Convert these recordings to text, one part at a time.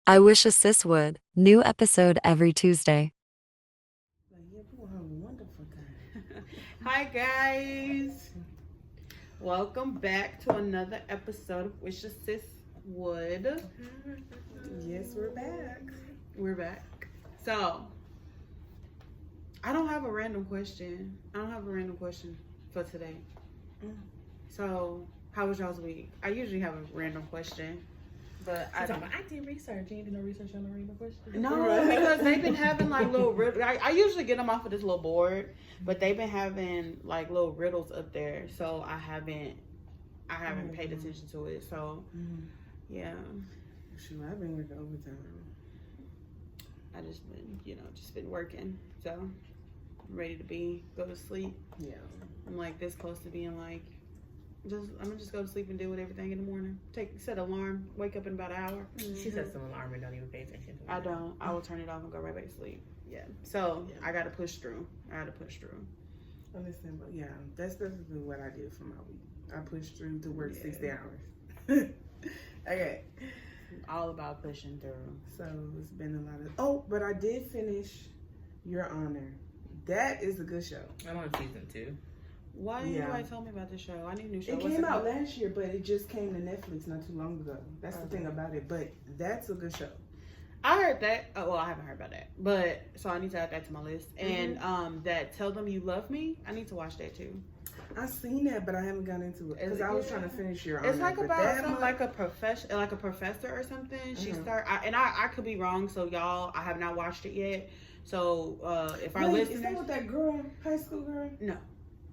I wish a sis would. New episode every Tuesday. Hi guys, welcome back to another episode of Wish a Sis Would. Yes, we're back. We're back. So, I don't have a random question. For today. So, how was y'all's week? I usually have a random question, but I did research. You did no research on the random question. No, because they've been having like little riddles. I usually get them off of this little board, but they've been having like little riddles up there, so I haven't paid attention to it. So, yeah. Shoot, I've been working overtime. I just been working, so I'm ready to go to sleep. Yeah. I'm like this close to being like, I'm gonna just go to sleep and deal with everything in the morning. Set alarm, wake up in about an hour. She sets an alarm and don't even pay attention to it. I don't. I will turn it off and go right back to sleep. Yeah. So I gotta push through. Understand, but yeah, that's basically what I did for my week. I pushed through to work 60 hours. Okay. All about pushing through. So it's been a lot of. Oh, but I did finish Your Honor. That is a good show. I'm on season 2. Why didn't nobody tell me about this show? I need a new show. It came out last year, but it just came to Netflix not too long ago. That's the thing about it. But that's a good show. I heard that. Oh, well, I haven't heard about that. But so I need to add that to my list. And that Tell Them You Love Me. I need to watch that too. I've seen that, but I haven't gotten into it because I was trying to finish Your Honor. It's like about something like a professor or something. She I could be wrong. So y'all, I have not watched it yet. So if our listeners, is that with that girl, high school girl? No.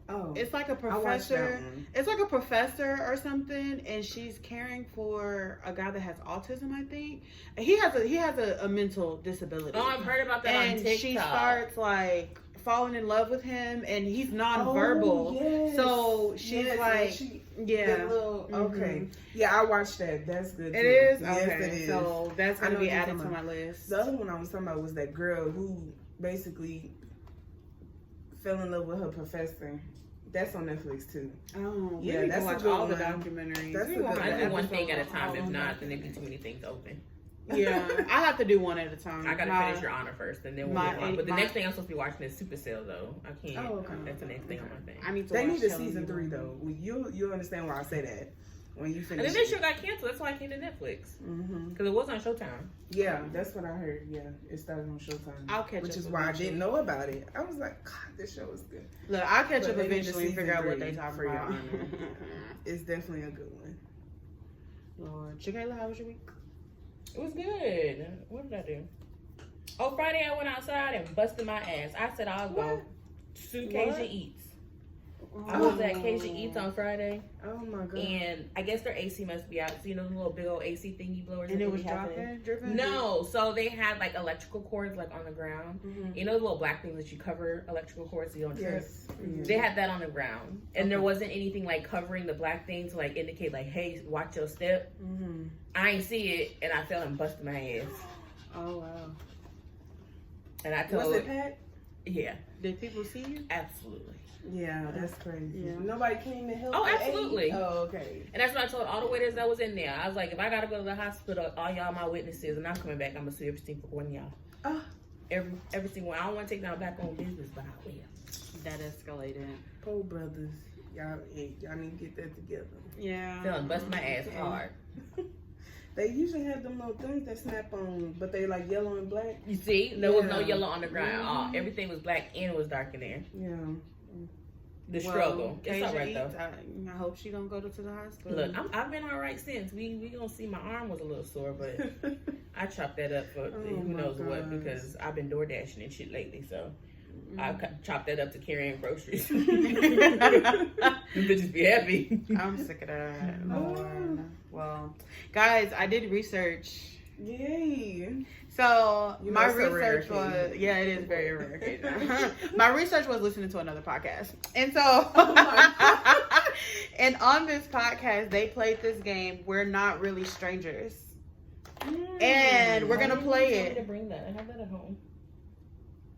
Oh, it's like a professor. It's like a professor or something, and she's caring for a guy that has autism. I think he has a mental disability. Oh, I've heard about that on TikTok. And she starts like falling in love with him, and he's nonverbal. Oh, yes. So she's okay. Yeah, I watched that. That's good. It is? Yes, okay. it is. So that's gonna be added to my list. The other one I was talking about was that girl who basically fell in love with her professor. That's on Netflix too. Oh, yeah, that's watch all the documentaries. That's a good I do one thing at a time. If not, then there'd be too many things open. Yeah, I have to do one at a time. I gotta finish Your Honor first, and then we'll move on. But the next thing I'm supposed to be watching is Supercell, though. I can't. Oh, okay. That's the next thing on my thing. I need to. They need a season 3 though. You'll understand why I say that when you finish. And then this show got canceled. That's why I came to Netflix. Because it was on Showtime. Yeah, that's what I heard. Yeah, it started on Showtime. I'll catch up. Which is why I didn't know about it. I was like, God, this show is good. Look, I'll catch up eventually and figure out what they talk about. It's definitely a good one. Lord, Chiquela, how was your week? It was good. What did I do? Oh, Friday I went outside and busted my ass. I said I'll go to Cajun Eats. I was at Cajun Eats on Friday. Oh my God. And I guess their AC must be out. So you know the little big old AC thingy blowers. And it was dripping? No. So they had like electrical cords like on the ground. You know the little black things that you cover electrical cords so you don't trip? Yes. They had that on the ground. And there wasn't anything like covering the black thing to like indicate like, hey, watch your step. I ain't see it and I fell and busted my ass. Oh wow. And I told Was it packed? Yeah. Did people see you? Absolutely. Yeah, that's crazy. Yeah. Nobody came to help. Oh, absolutely. Oh, okay. And that's what I told all the waiters that was in there. I was like, if I gotta go to the hospital, all y'all my witnesses, and I'm coming back, I'm gonna sue every single one of y'all. Oh. Every single one. I don't want to take down back on business, but I will. That escalated. Poor brothers. Y'all need to get that together. Yeah. Fell and bust my ass hard. They usually have them little things that snap on, but they like yellow and black. You see, there was no yellow on the ground. Everything was black and it was dark in there. Yeah. The struggle. It's all right though. I hope she don't go to the hospital. Look, I've been all right since. We gonna see my arm was a little sore, but I chopped that up for who knows what because I've been door dashing and shit lately. So I chopped that up to carrying groceries. Bitches be happy. I'm sick of that. Lord. Well, guys, I did research. Yay. So my research was it is very rare. My research was listening to another podcast, and so and on this podcast they played this game. We're not really strangers, and we're gonna play it. To bring that. I have that at home.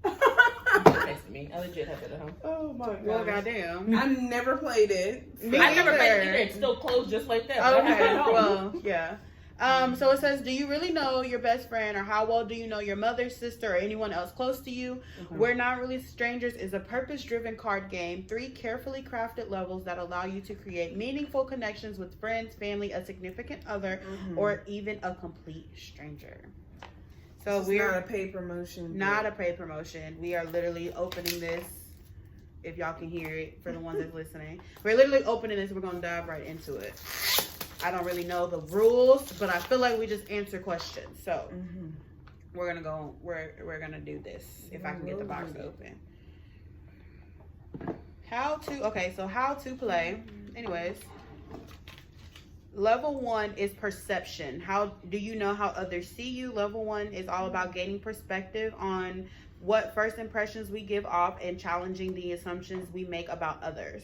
Text me. I legit have it at home. Oh my God. Well, goddamn. I never played it. I never played it either. It's still closed just like that. Okay. Well, yeah. So it says, do you really know your best friend, or how well do you know your mother, sister, or anyone else close to you? Okay. We're Not Really Strangers is a purpose-driven card game. 3 carefully crafted levels that allow you to create meaningful connections with friends, family, a significant other, or even a complete stranger. So we're not a paid promotion. Not a paid promotion. We are literally opening this. If y'all can hear it, for the ones that's listening, we're literally opening this. We're gonna dive right into it. I don't really know the rules, but I feel like we just answer questions. So we're gonna go. We're gonna do this. If I can get the box open. How to play. Anyways, level 1 is perception. How do you know how others see you? Level 1 is all about gaining perspective on what first impressions we give off and challenging the assumptions we make about others.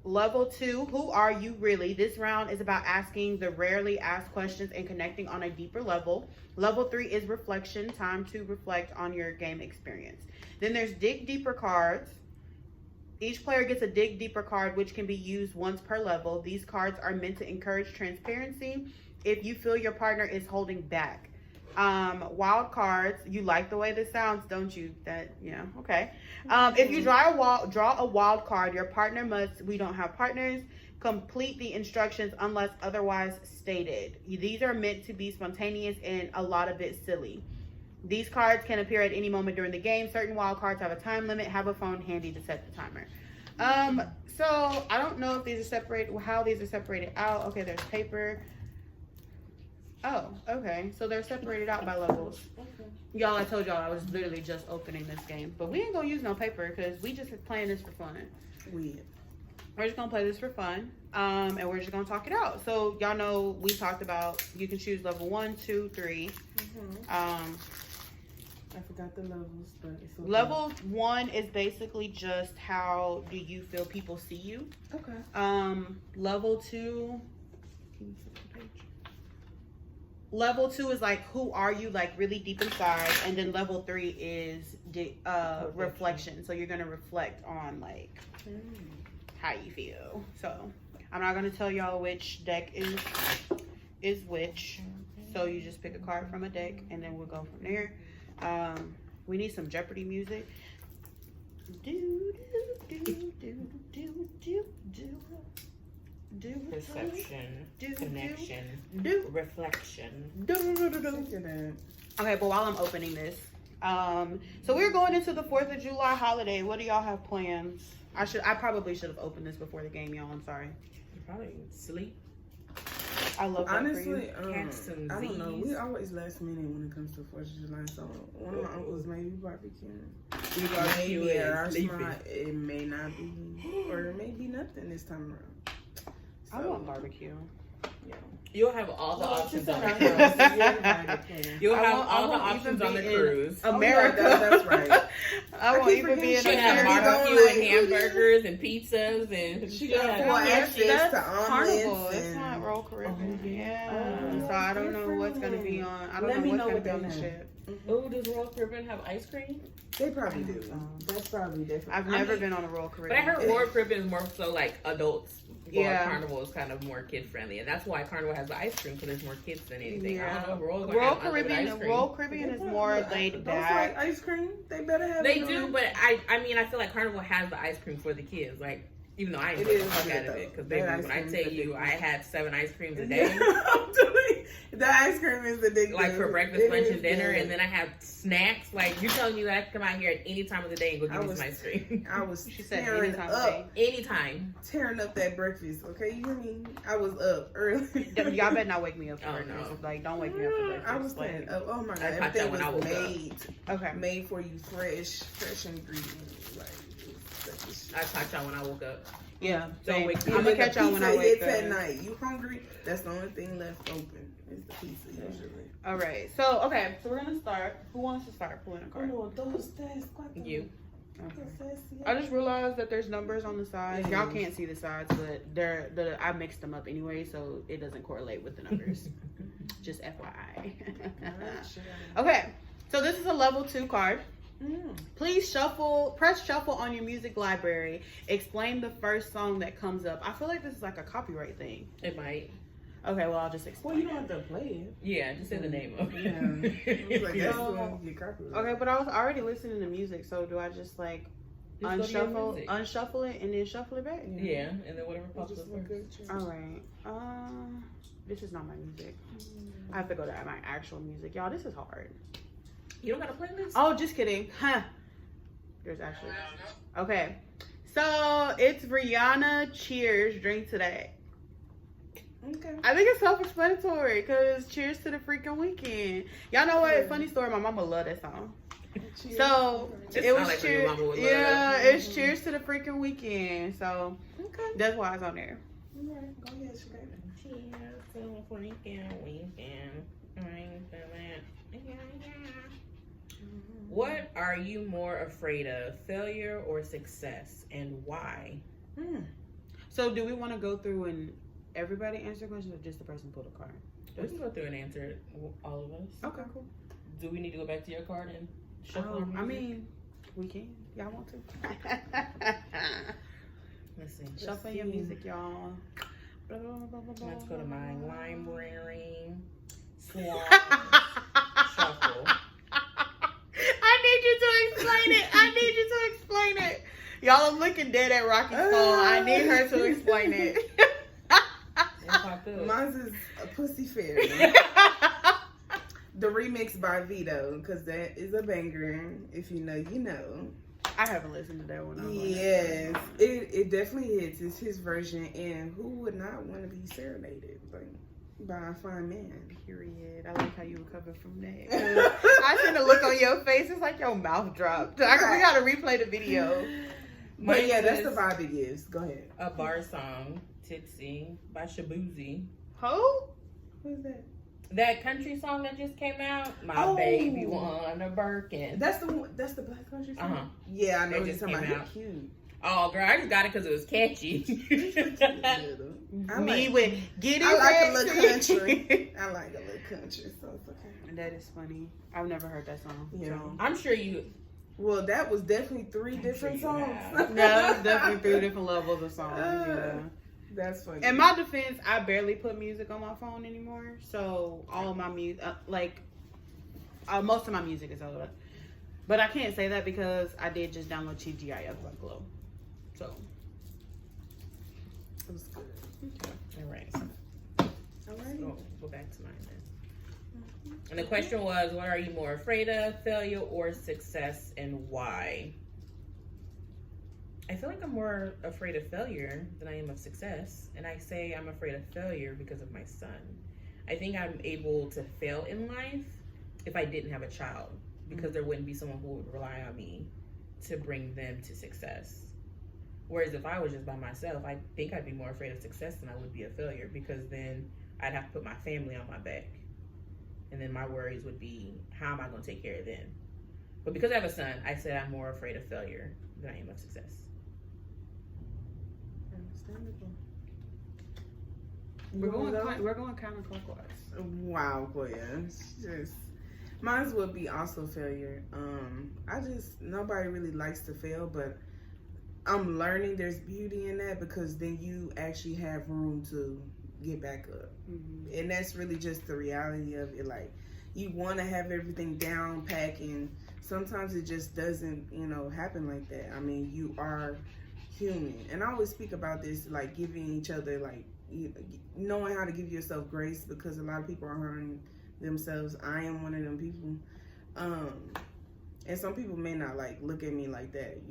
Level 2, who are you really? This round is about asking the rarely asked questions and connecting on a deeper level. Level 3 is reflection, time to reflect on your game experience. Then there's dig deeper cards. Each player gets a dig deeper card, which can be used once per level. These cards are meant to encourage transparency if you feel your partner is holding back. Wild cards. You like the way this sounds, don't you? Okay. If you draw a wild card, your partner must, we don't have partners, complete the instructions unless otherwise stated. These are meant to be spontaneous and a lot of it silly. These cards can appear at any moment during the game. Certain wild cards have a time limit. Have a phone handy to set the timer. So I don't know if these are separated, how these are separated out. Okay, there's paper. Oh, okay. So they're separated out by levels. Okay. Y'all, I told y'all I was literally just opening this game. But we ain't gonna use no paper because we just playing this for fun. We're just gonna play this for fun. And we're just gonna talk it out. So y'all know we talked about you can choose level 1, 2, 3. I forgot the levels, but it's okay. Level 1 is basically just how do you feel people see you. Okay. Level 2. Level 2 is like, who are you, like really deep inside, and then level 3 is reflection. So you're gonna reflect on like how you feel. So I'm not gonna tell y'all which deck is which. So you just pick a card from a deck, and then we'll go from there. We need some Jeopardy music. Perception, connection, reflection. Okay, but while I'm opening this, so we're going into the 4th of July holiday. What do y'all have plans? I probably should have opened this before the game, y'all. I'm sorry. Probably sleep. I love that honestly, for you. I don't know. We always last minute when it comes to 4th of July. So one of my uncles may be barbecuing. Maybe at our spot, it may not be, or it may be nothing this time around. So, I want barbecue. Yeah. You'll have all the options on the house, cruise. so you're invited, You'll have I all the won't options even on the be in cruise. America. That's right. I won't keep even be in forgetting She'll have America. barbecue and hamburgers and pizzas and She got yeah. full That's access to Carnival. omelets. It's not Royal Caribbean. Oh, Yeah. So I don't know what's gonna be on. I don't Let me know know what's gonna what be on they the have. ship. Oh, does Royal Caribbean have ice cream? They probably do. That's probably different. I've never been on a Royal But Caribbean. I heard Royal Caribbean is more so like adults. While Yeah. Carnival is kind of more kid friendly, and that's why Carnival has the ice cream because there's more kids than anything. I Yeah. don't know. Royal Royal Caribbean. Caribbean is more laid Those back. like ice cream. They better have. They it do, on. but I mean, I feel like Carnival has the ice cream for the kids. Like, even though I enjoy It the is fuck good, out of it, though. because That ice when I cream tell is you, addictive. I had 7 ice creams a I'm day, telling you, the ice cream is addictive. like for breakfast, It lunch, is and dinner, good. and then I have snacks. Like, you're telling me that I can come out here at any time of the day and go get me some ice cream. I was She said tearing anytime up, Anytime. tearing up that breakfast. Okay, you hear me? I was up early. Y'all better not wake me up for Oh, breakfast. no. Like, don't wake me up for breakfast. I was Like, tearing up. Oh my god, I caught that everything when I was woke up. made. okay. Made for you, fresh ingredients. Like, it's I caught y'all when I woke up. Yeah. Don't wake me I'm gonna Even the catch y'all when I pizza wake hits at up. night. You hungry? That's the only thing left open. Is the pizza usually. All right. So we're gonna start. Who wants to start pulling a card? You. I just realized that there's numbers on the sides. Y'all can't see the sides, but I mixed them up anyway, so it doesn't correlate with the numbers. Just FYI. Okay, so this is a level 2 card. Please press shuffle on your music library. Explain the first song that comes up. I feel like this is like a copyright thing. It might. Okay, well, I'll just explain. Well, you don't have to play it. Yeah, just say the name of it. Yeah. It's like, that's So- when you get copyright. Okay, but I was already listening to music, so do I just like Just go to your music. unshuffle it and then shuffle it back? Yeah, and then whatever pops Just up look first. good. All right. This is not my music. I have to go to my actual music. Y'all, this is hard. You don't got a playlist? Oh, just kidding. Huh. There's actually. Okay. So it's Rihanna Cheers, Drink Today. Okay. I think it's self-explanatory because cheers to the freaking weekend. Y'all know what? Funny story. My mama loved that song. Cheers. So Just it was sound like your cheers. mama would love Yeah, that. it's cheers to the freaking weekend. So Okay. that's why it's on there. All right. Go ahead, Shakira. Cheers to the freaking weekend. What are you more afraid of, failure or success, and why? So do we want to go through and everybody answer questions, or just the person pull the card? We can go through and answer it, all of us. Okay, cool. Do we need to go back to your card and shuffle? our I music? mean, we can. Y'all want to? Let's see. Shuffle your music, y'all. Let's go to my library. Swap. Shuffle. I need you to explain it. I need you to explain it. Y'all, I'm looking dead at Rocky's phone. I need her to explain it. It popped up. Mine's is a Pussy Fairy. The remix by Vito, because that is a banger. If you know, you know. I haven't listened to that one. Yes, it definitely is. It's his version, and who would not want to be serenaded by a fine man? Period. I like how you recovered from that. I seen the look on your face. It's like your mouth dropped. We gotta replay the video. But yeah, that's Mine the says vibe it gives. Go ahead. A bar song, Tipsy, by Shabuzi. Who? Who's that? That country song that just came out, My Oh. Baby Won a Birkin. That's the one. That's the black country song. Uh-huh. Yeah, I know. It What just you're talking came about. out. He's cute. Oh, girl, I just got it because it was catchy. I Me like- with get it. I like a Rexy. little country. I like a little country, so it's okay. That is funny. I've never heard that song. Yeah. So. I'm sure you. Well, that was definitely three different sure you songs. have. No, it's definitely 3 different levels of songs. Yeah. That's funny. In my defense, I barely put music on my phone anymore. So all of my music, most of my music is over. But I can't say that because I did just download TGIF by Glow. So. It was good. All right. Alrighty. Go back to mine then. And the question was, what are you more afraid of, failure or success, and why? I feel like I'm more afraid of failure than I am of success. And I say I'm afraid of failure because of my son. I think I'm able to fail in life if I didn't have a child, because there wouldn't be someone who would rely on me to bring them to success. Whereas if I was just by myself, I think I'd be more afraid of success than I would be a failure, because then I'd have to put my family on my back. And then my worries would be, how am I going to take care of them? But because I have a son, I said I'm more afraid of failure than I am of success. Understandable. We're going counterclockwise. Wow, boy. Just mine would be also failure. Nobody really likes to fail, but I'm learning there's beauty in that, because then you actually have room to get back up. Mm-hmm. And that's really just the reality of it. Like, you want to have everything down packed, and sometimes it just doesn't, happen like that. I mean, you are human. And I always speak about this, like giving each other, like, knowing how to give yourself grace, because a lot of people are hurting themselves. I am one of them people. And some people may not look at me like that,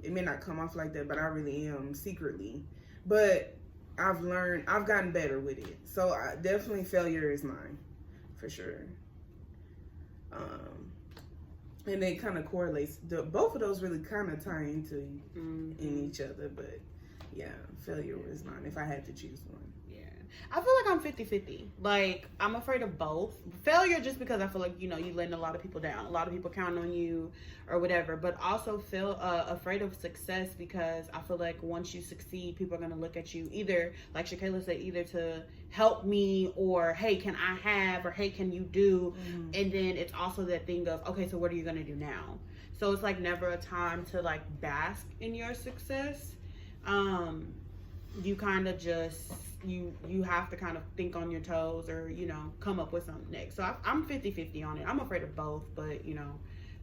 it may not come off like that, but I really am secretly. But I've gotten better with it. So definitely failure is mine, for sure. And it kind of correlates. Both of those really kind of tie into in each other, but yeah, failure was mine if I had to choose one. Yeah. I feel like I'm 50-50. Like, I'm afraid of both. Failure just because I feel like, you're letting a lot of people down. A lot of people count on you or whatever. But also feel afraid of success, because I feel like once you succeed, people are going to look at you either, like Shakayla said, either to help me, or, hey, can I have, or hey, can you do? And then it's also that thing of, okay, so what are you going to do now? So it's like never a time to like bask in your success. You kind of just you have to kind of think on your toes, or come up with something next. So I'm 50-50 on it. I'm afraid of both, but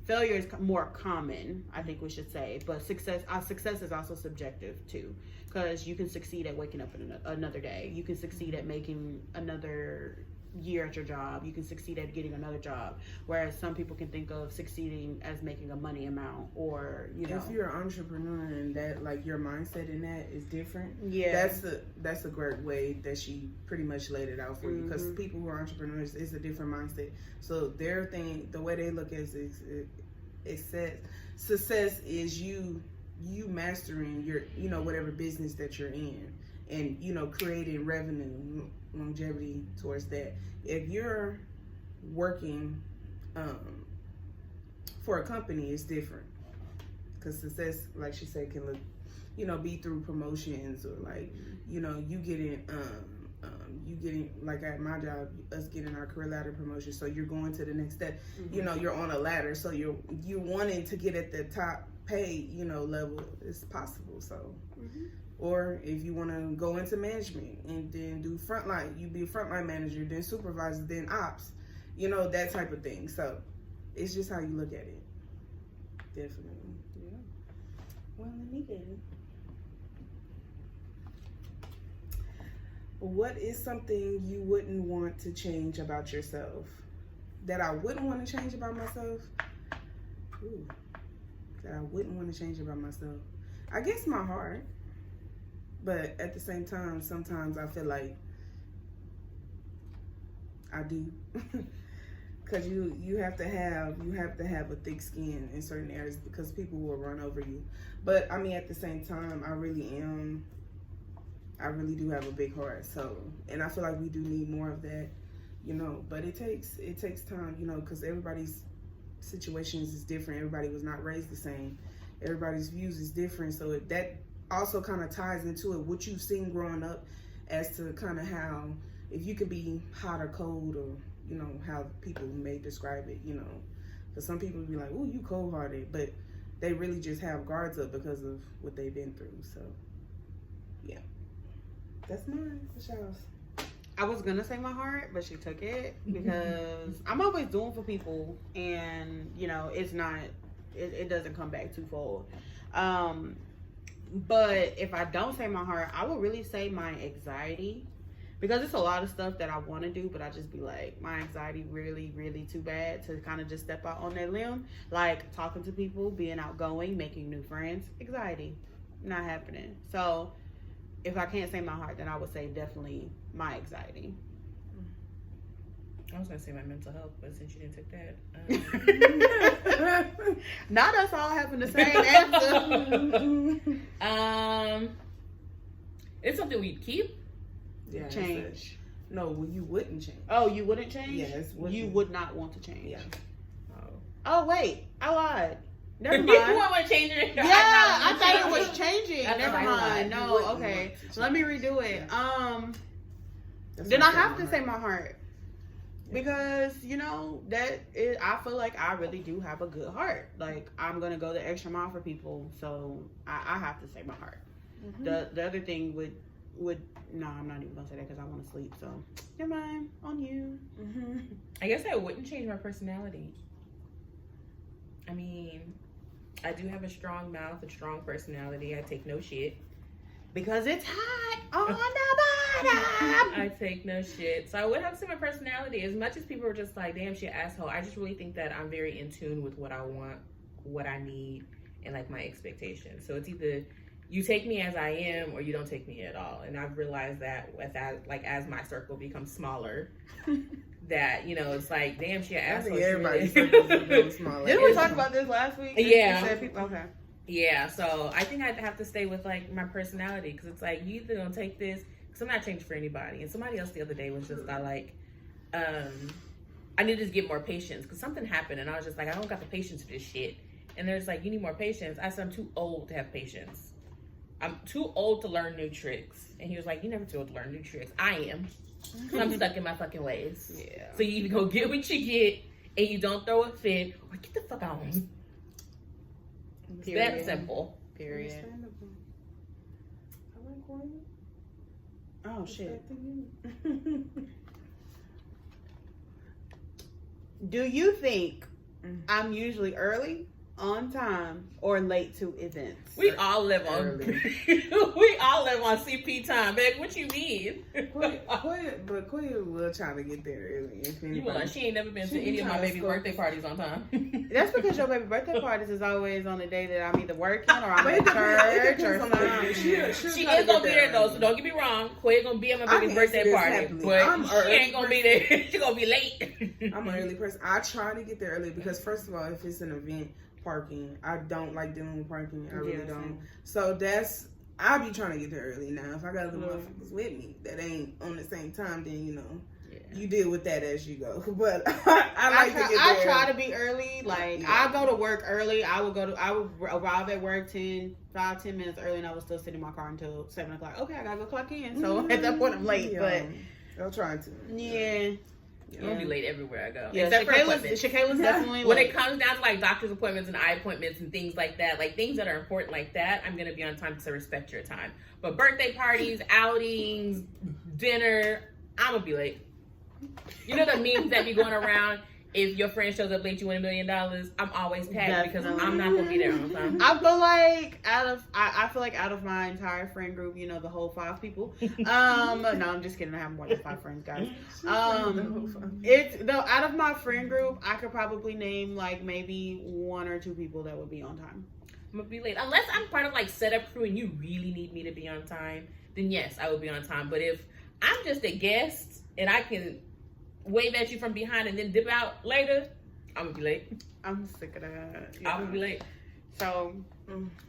failure is more common, I think we should say, but success is also subjective too, because you can succeed at waking up another day. You can succeed at making another year at your job. You can succeed at getting another job, whereas some people can think of succeeding as making a money amount, or if you're an entrepreneur and that like your mindset in that is different. Yeah, that's a great way that she pretty much laid it out for you, because people who are entrepreneurs is a different mindset. So their thing, the way they look at it says success is you mastering your whatever business that you're in, and creating revenue, longevity towards that. If you're working for a company, it's different, because success, like she said, can look be through promotions, or like you getting like at my job, us getting our career ladder promotion. So you're going to the next step. You're on a ladder, so you're wanting to get at the top pay level is possible. So or if you want to go into management and then do frontline, you be a frontline manager, then supervisor, then ops, that type of thing. So it's just how you look at it. Definitely. Yeah. Well, let me get it. What is something you wouldn't want to change about yourself? That I wouldn't want to change about myself? Ooh. That I wouldn't want to change about myself. I guess my heart. But at the same time, sometimes I feel like I do. Because you have to have a thick skin in certain areas, because people will run over you. But I mean, at the same time, I really do have a big heart. So, and I feel like we do need more of that, but it takes time, because everybody's situations is different. Everybody was not raised the same. Everybody's views is different. So that also kind of ties into it, what you've seen growing up, as to kind of how, if you could be hot or cold, or how people may describe it, because some people be like, oh, you cold-hearted, but they really just have guards up because of what they've been through. So yeah, that's mine. What's yours? I was gonna say my heart, but she took it, because I'm always doing for people, and it's not, it doesn't come back twofold. But if I don't say my heart, I would really say my anxiety, because it's a lot of stuff that I want to do, but I just be like, my anxiety really, really too bad to kind of just step out on that limb. Like talking to people, being outgoing, making new friends, anxiety, not happening. So if I can't say my heart, then I would say definitely my anxiety. I was gonna say my mental health, but since you didn't take that, not us all having the same answer. It's something we'd keep. Yeah, change. No, well, you wouldn't change. Oh, you wouldn't change? Yes. You would not want to change. Yeah. Oh wait, I lied. Never mind. You want to change it? Yeah, I thought it was changing. That's Never mind. No, okay. Let me redo it. Yeah. Then I have to say my heart. Because I feel like I really do have a good heart. Like, I'm gonna go the extra mile for people, so I have to say my heart. The other thing would no, I'm not even gonna say that because I want to sleep. So never mind, on you. I guess I wouldn't change my personality. I mean, I do have a strong mouth, a strong personality. I take no shit. Because it's hot on the bottom. I take no shit. So I would have to say my personality. As much as people are just like, damn, she an asshole, I just really think that I'm very in tune with what I want, what I need, and like my expectations. So it's either you take me as I am, or you don't take me at all. And I've realized that as my circle becomes smaller, that it's like, damn, she an asshole. Everybody's circle becomes smaller. Didn't we talk about this last week? Yeah. You said people, okay. Yeah, so I think I'd have to stay with like my personality, because it's like, you either gonna take this, because I'm not changing for anybody. And somebody else the other day was just like, I need to just get more patience, because something happened and I was just like, I don't got the patience for this shit. And there's like, you need more patience. I said, I'm too old to have patience. I'm too old to learn new tricks. And he was like, you never too old to learn new tricks. I am. Because I'm stuck in my fucking ways. Yeah. So you either go get what you get and you don't throw a fit, or get the fuck out. That simple. Period. Understandable. I like quiet. Oh shit. Do you think I'm usually early, on time, or late to events? We all live on we all live on CP time, babe. What you mean? Quia will try to get there early. If You will. She ain't never been to any of my baby's birthday parties on time. That's because your baby birthday parties is always on the day that I'm either working or I'm at church or something. She is gonna be there though, so don't get me wrong. Quia gonna be at my baby's birthday party, but she ain't gonna be there. She gonna be late. I'm an early person. I try to get there early because first of all, if it's an event, parking, I don't like dealing with parking. I really don't. So I be trying to get there early. Now, if I got other motherfuckers with me that ain't on the same time, then you deal with that as you go. But I try to be early. Like I go to work early. I would arrive at work 10 minutes early, and I would still sit in my car until 7 o'clock. Okay, I gotta go clock in. So at that point, I'm late. But I'm trying to. Yeah. I'm gonna be late everywhere I go. Yeah, Shakayla's definitely when it comes down to like doctor's appointments and eye appointments and things like that, like things that are important like that, I'm gonna be on time to respect your time. But birthday parties, outings, dinner, I'm gonna be late. You know the memes that be going around? If your friend shows up late, you win $1 million. I'm always tagged because I'm not gonna be there on time. I feel like out of my entire friend group, the whole 5 people. No, I'm just kidding. I have more than 5 friends, guys. Out of my friend group, I could probably name like maybe 1 or 2 people that would be on time. I'm gonna be late unless I'm part of like setup crew and you really need me to be on time. Then yes, I will be on time. But if I'm just a guest and I can wave at you from behind and then dip out later, I'm gonna be late. I'm sick of that. I'm gonna be late. So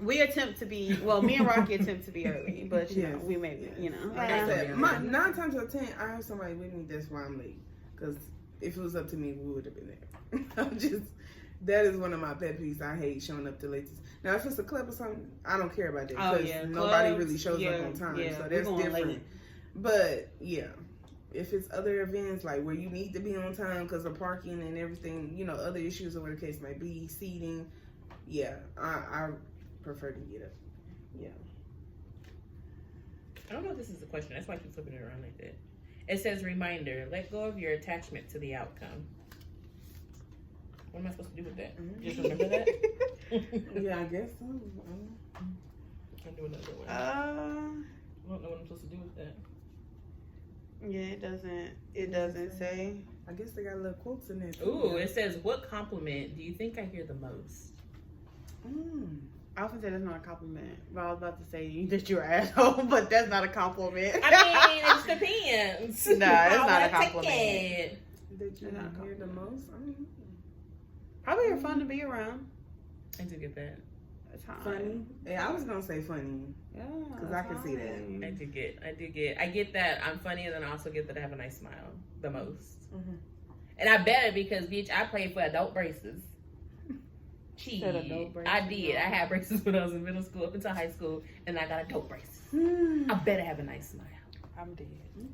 we attempt to be, me and Rocky attempt to be early, but we may be, Like I said, 9 times out of 10, I have somebody with me. That's why I'm late. Because if it was up to me, we would have been there. That is one of my pet peeves. I hate showing up too late. Now, if it's a club or something, I don't care about that because nobody really shows up on time. So that's different. Late. But if it's other events like where you need to be on time because of parking and everything, other issues or whatever the case might be, seating, I prefer to get up. I don't know if this is a question. That's why I keep flipping it around like that. It says, reminder, let go of your attachment to the outcome. What am I supposed to do with that? Just remember that? I guess so. I'll do another one. I don't know what I'm supposed to do with that. Yeah, it doesn't say. I guess they got little quotes in there. Ooh, it says, what compliment do you think I hear the most? I often say that's not a compliment, but I was about to say that you're an asshole, but that's not a compliment. I mean, it depends. No, it's not a compliment. That you hear the most? Probably you're fun to be around. I do get that. Funny? Yeah, I was gonna say funny. Yeah, because I can see that. I get that I'm funny, and then I also get that I have a nice smile the most. And I bet it because, bitch, I played for adult braces. Cheat. I did. I had braces when I was in middle school up until high school, and I got adult braces. I bet I have a nice smile. I'm dead.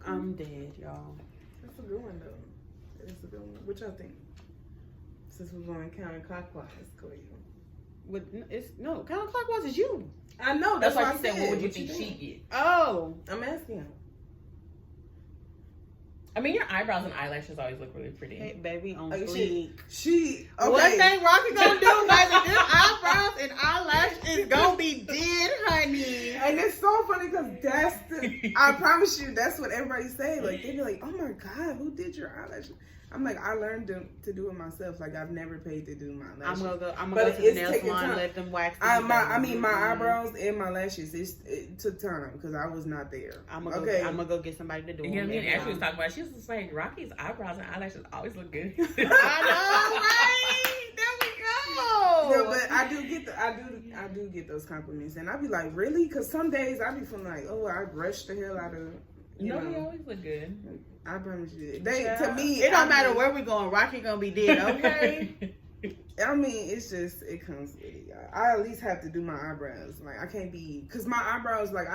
I'm dead, y'all. That's a good one, though. That's a good one. What y'all think? Since we're going counterclockwise, Cleo. Counterclockwise is you. I know. That's why she said, what would you think she get? Oh. I'm asking him. I mean, your eyebrows and eyelashes always look really pretty. Hey, baby, on fleek. Okay. One thing Rocky gonna do, baby, them eyebrows and eyelashes is gonna be dead, honey. And it's so funny because I promise you, that's what everybody say. Like, they be like, oh my God, who did your eyelashes? I'm like, I learned to do it myself. Like, I've never paid to do my lashes. I'm gonna go to the nail salon and let them wax them. My eyebrows and my lashes, it took time because I was not there. I'm gonna go get somebody to do it. Yeah, me and Ashley was talking about it. She was just like, Rocky's eyebrows and eyelashes always look good. I know, right? There we go. No, but I do get those compliments, and I be like, really? Because some days I be feeling like, oh, I brushed the hell out of. No, they always look good. I promise you. To me, it don't matter where we going. Rocky gonna be dead, okay? I mean, it's just, it comes with it. I at least have to do my eyebrows. Like, I can't be, because my eyebrows, like,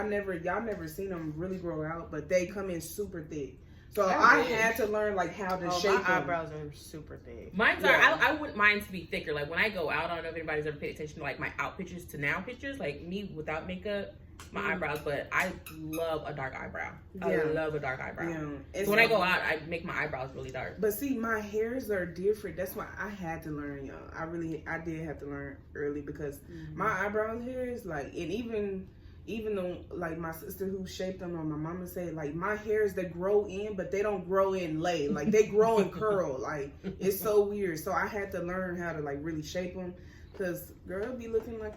y'all never seen them really grow out, but they come in super thick. So I had to learn like how to shape my them. eyebrows are super thick. Mine's are. I wouldn't mind to be thicker. Like when I go out, I don't know if anybody's ever paid attention to like my out pictures to now pictures. Like me without makeup, my eyebrows. But I love a dark eyebrow. I love a dark eyebrow. Yeah. So when I go out, I make my eyebrows really dark. But see, my hairs are different. That's why I had to learn, y'all. I did have to learn early because my eyebrow hairs, like, and even though, like, my sister who shaped them, or my mama said, like, my hairs, they grow in, but they don't grow in lay. Like, they grow and curl. Like, it's so weird. So I had to learn how to, like, really shape them. Because, girl, be looking like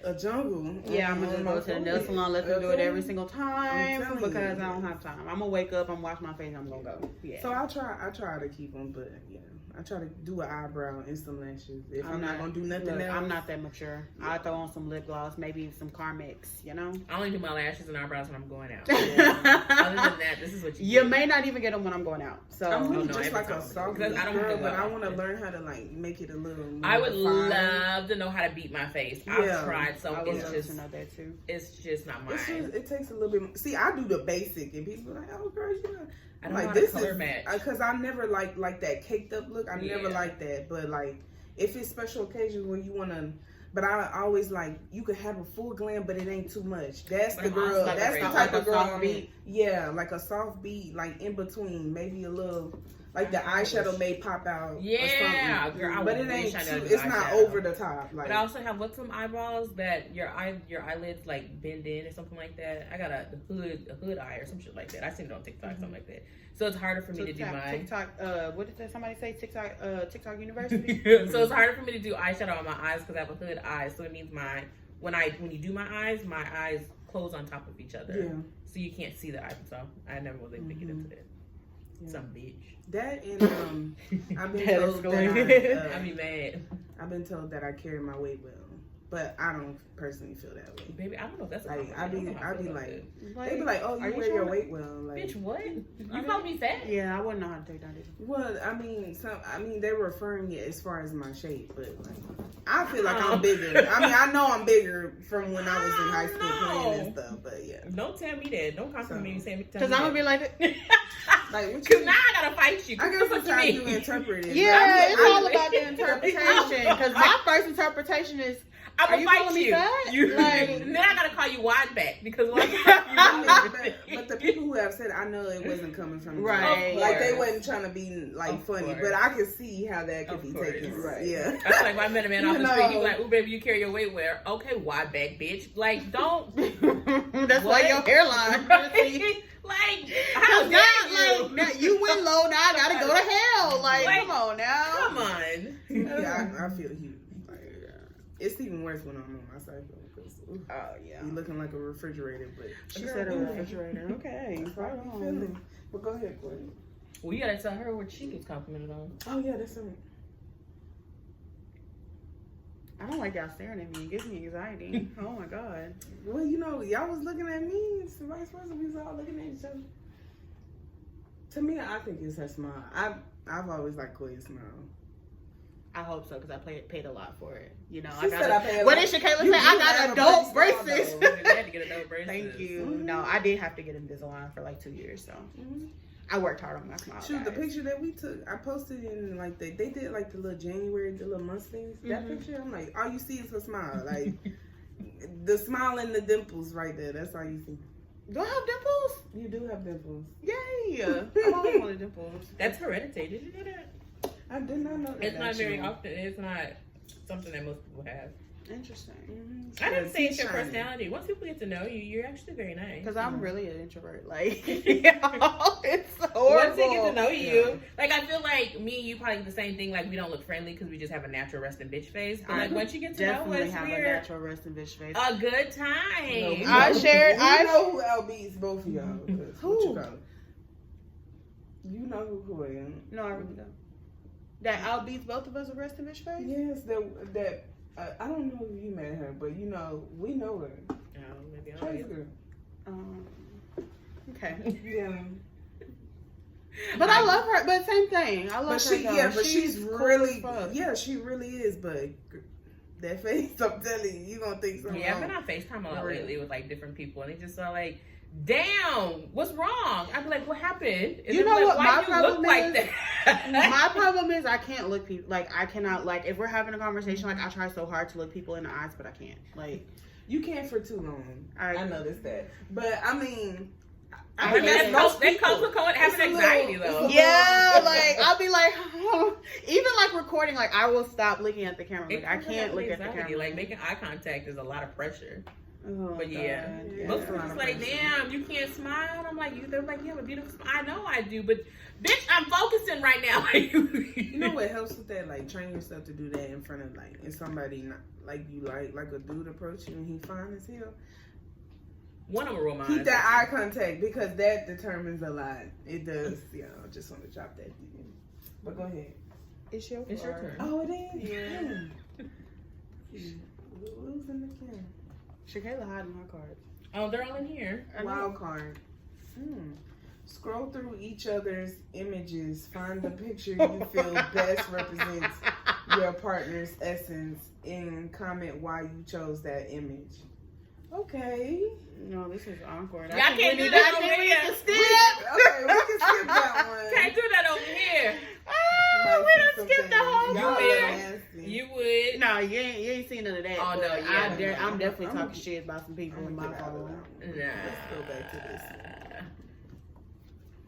a jungle. Yeah, I'm gonna go to the nail salon, let them do it every single time because I don't have time. I'm gonna wake up, I'm gonna wash my face, I'm gonna go. Yeah. So I try to keep them, but yeah, I try to do an eyebrow and some lashes. If I'm not gonna do nothing else, I'm not that mature. I throw on some lip gloss, maybe some Carmex. You know. I only do my lashes and eyebrows when I'm going out. Other than that, this is what you may not even get them when I'm going out. So I'm really just like a soft girl, but I want to learn how to like make it a little more I would defined. love to know how to beat my face. I've tried, so it's just know that too. It's just not mine. It takes a little bit. See, I do the basic, and people are like, "Oh, girl, you know." I don't like, know how this to color is match because I never like that caked up look. I never like that. But like, if it's special occasions where you wanna, but I always like you could have a full glam, but it ain't too much. That's the girl. That's the type of girl I'm in. Yeah, like a soft beat, like in between, maybe a little. Like the eyeshadow may pop out. Yeah, girl, but it ain't too. It's not over the top. Like, but I also have some eyeballs that your eyelids like bend in or something like that. I got a hood eye or some shit like that. I seen it on TikTok, something like that. So it's harder for me to do mine. TikTok. What did somebody say? TikTok University. So it's harder for me to do eyeshadow on my eyes because I have a hood eye. So it means when you do my eyes close on top of each other. Yeah. So you can't see the eye. So I never really pick it into that. Yeah. Some bitch. That and I've been told that I'd be mad. I've been told that I carry my weight well, but I don't personally feel that way. Baby, I don't know if that's like I be like they be like, oh, you wear sure? your weight well. Like, bitch, what? You call me fat? Yeah, I wouldn't know how to take that either. Well, I mean, they're referring it as far as my shape, but like, I feel like I'm bigger. I mean, I know I'm bigger from when I was in high school playing and stuff, but yeah. Don't tell me that. Don't compliment me. Because I'm gonna be like, because now I gotta fight you. I guess that's how you interpret it. Yeah, it's all about the interpretation. Because my first interpretation is, I'm gonna fight you. And then I gotta call you wide back because but the people who have said, I know it wasn't coming from right. Like they wasn't trying to be like funny, but I can see how that could be taken. Right. Yeah. That's like when I met a man off the street. He was like, "Ooh, baby, you carry your weight well." Okay, wide back, bitch. Like, don't. That's why your hairline. Like, how dare you? Like, you went low, now I gotta go to hell. Like come on now. Come on. Yeah, I feel you. It's even worse when I'm on my cycle because you're looking like a refrigerator. But she said a refrigerator. Okay, right on. But go ahead, Courtney. Well, you gotta tell her what she gets complimented on. Oh yeah, that's right. I don't like y'all staring at me. It gives me anxiety. Oh my god. Well, you know, y'all was looking at me. It's vice versa. We was all looking at each other. To me, I think it's her smile. I've always liked Koya's smile. I hope so because I paid a lot for it. You know, I got. What did Shakayla say? I got adult braces. I had to get adult braces. Thank you. Mm-hmm. No, I did have to get Invisalign for like 2 years, so I worked hard on my smile. Shoot, the picture that we took, I posted in like they did like the little January, the little mustangs. That picture, I'm like, all you see is her smile, like the smile and the dimples right there. That's all you see. Do I have dimples? You do have dimples. Yay! I always wanted dimples. That's hereditary. Did you know that? I did not know that. It's not very often. It's not something that most people have. Interesting. I didn't say it's your personality. Once people get to know you, you're actually very nice. Because I'm really an introvert. Like, it's horrible. Once they get to know you, like I feel like me and you probably the same thing. Like we don't look friendly because we just have a natural resting bitch face. But like once you get to know us, definitely have a natural resting bitch face. A good time. I know who LB's both of y'all. Who? What you call it? You know who I am. No, I really don't. That outbeats both of us a resting bitch face? Yes, that I don't know if you met her, but you know, we know her. Oh, maybe I don't. Okay. Yeah. But I love her. But same thing. I love her. Yeah, but she's really, she really is. But that face, I'm telling you, you gonna think something. Yeah, I've been on FaceTime a lot lately with like different people, and it just felt like damn, what's wrong? I'd be like, what happened? And You they'd know be what like, my why do you problem look like is? that? My problem is I can't look people like I cannot like if we're having a conversation like I try so hard to look people in the eyes but I can't like You can't for too long. I noticed that, but I mean. I mean, that comes with having anxiety, though. Yeah, like I'll be like, even like recording, like I will stop looking at the camera. Like I can't look at the camera. Like making eye contact is a lot of pressure. Oh, but yeah, most people just like, damn, you can't smile. I'm like, they're like, you have a beautiful smile. I know I do, but bitch, I'm focusing right now. You know what helps with that? Like train yourself to do that in front of like, if somebody not like you like a dude approach you and he fine as hell. One of them will keep that eye contact because that determines a lot. It does. You know, I just want to drop that. But go ahead. It's your turn. Oh, it is. Yeah. Who's in the camera? Shakayla hiding her cards. Oh, they're all in here. Wild card. Scroll through each other's images. Find the picture you feel best represents your partner's essence and comment why you chose that image. Okay. No, this is awkward. Y'all can't do that over here. Okay, we can skip that one. Can't do that over here. Oh, we done skipped the whole thing. You would. No, you ain't seen none of that. Oh, no, yeah. I'm definitely talking shit about some people in my phone. Nah. Let's go back to this.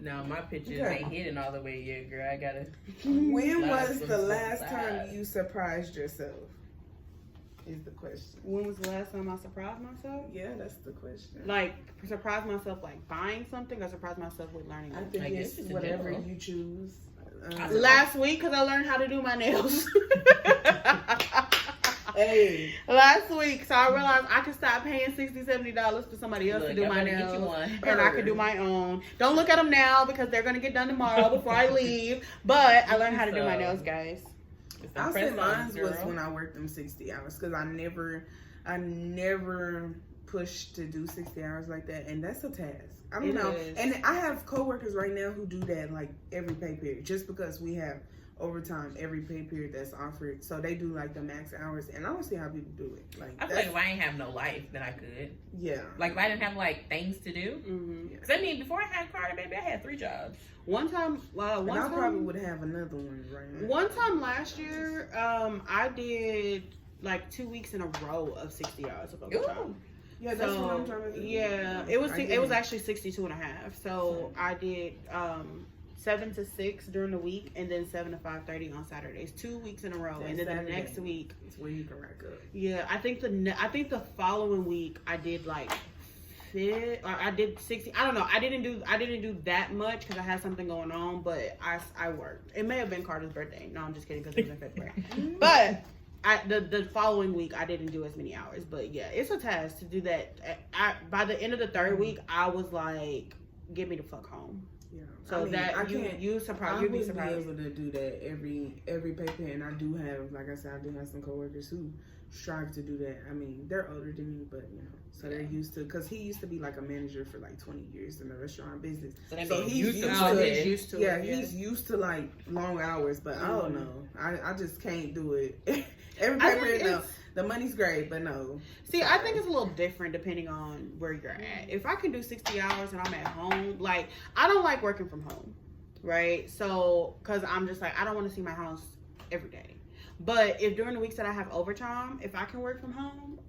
No, my pictures ain't hidden all the way yet, girl. I gotta. When was the last time you surprised yourself? Is the question. When was the last time I surprised myself? Yeah, that's the question. Like, surprise myself like buying something or surprise myself with learning? I think it's whatever you choose. Last week, because I learned how to do my nails. Hey. Last week, so I realized I could stop paying $60, $70 for somebody else to do my nails. And I could do my own. Don't look at them now because they're going to get done tomorrow before I leave. But I learned how to do my nails, guys. I'll say mine was when I worked them 60 hours because I never pushed to do 60 hours like that, and that's a task. I don't know. And I have coworkers right now who do that like every pay period, just because we have overtime every pay period that's offered. So they do like the max hours, and I don't see how people do it. Like I feel like if I ain't have no life, then I could. Yeah. Like if I didn't have like things to do. Because I mean, before I had Carter, baby, I had 3 jobs. One time, I probably would have another one right now. One time last year, I did like 2 weeks in a row of 60 hours of overtime. Yeah, that's what I'm trying to do. Yeah, it was actually 62 and a half. So I did 7 to 6 during the week, and then 7 to 5:30 on Saturdays. 2 weeks in a row, and then the next week. It's where you can rack up. Yeah, I think the following week I did like I did 60. I don't know. I didn't do that much because I had something going on, but I worked. It may have been Carter's birthday. No, I'm just kidding because it was in February. But the following week I didn't do as many hours. But yeah, it's a task to do that. By the end of the 3rd week, I was like, get me the fuck home. Yeah. So you'd be surprised. I would be able to do that every pay period, and I do have, like I said, I do have some coworkers who strive to do that. I mean, they're older than me, but so they're used to. Because he used to be like a manager for like 20 years in the restaurant business. So he's used to. Yeah, he's used to like long hours, but I don't know. I just can't do it. Every pay period, no. The money's great, but no. See, I think it's a little different depending on where you're at. If I can do 60 hours and I'm at home, like, I don't like working from home, right? So, because I'm just like, I don't want to see my house every day. But if during the weeks that I have overtime, if I can work from home,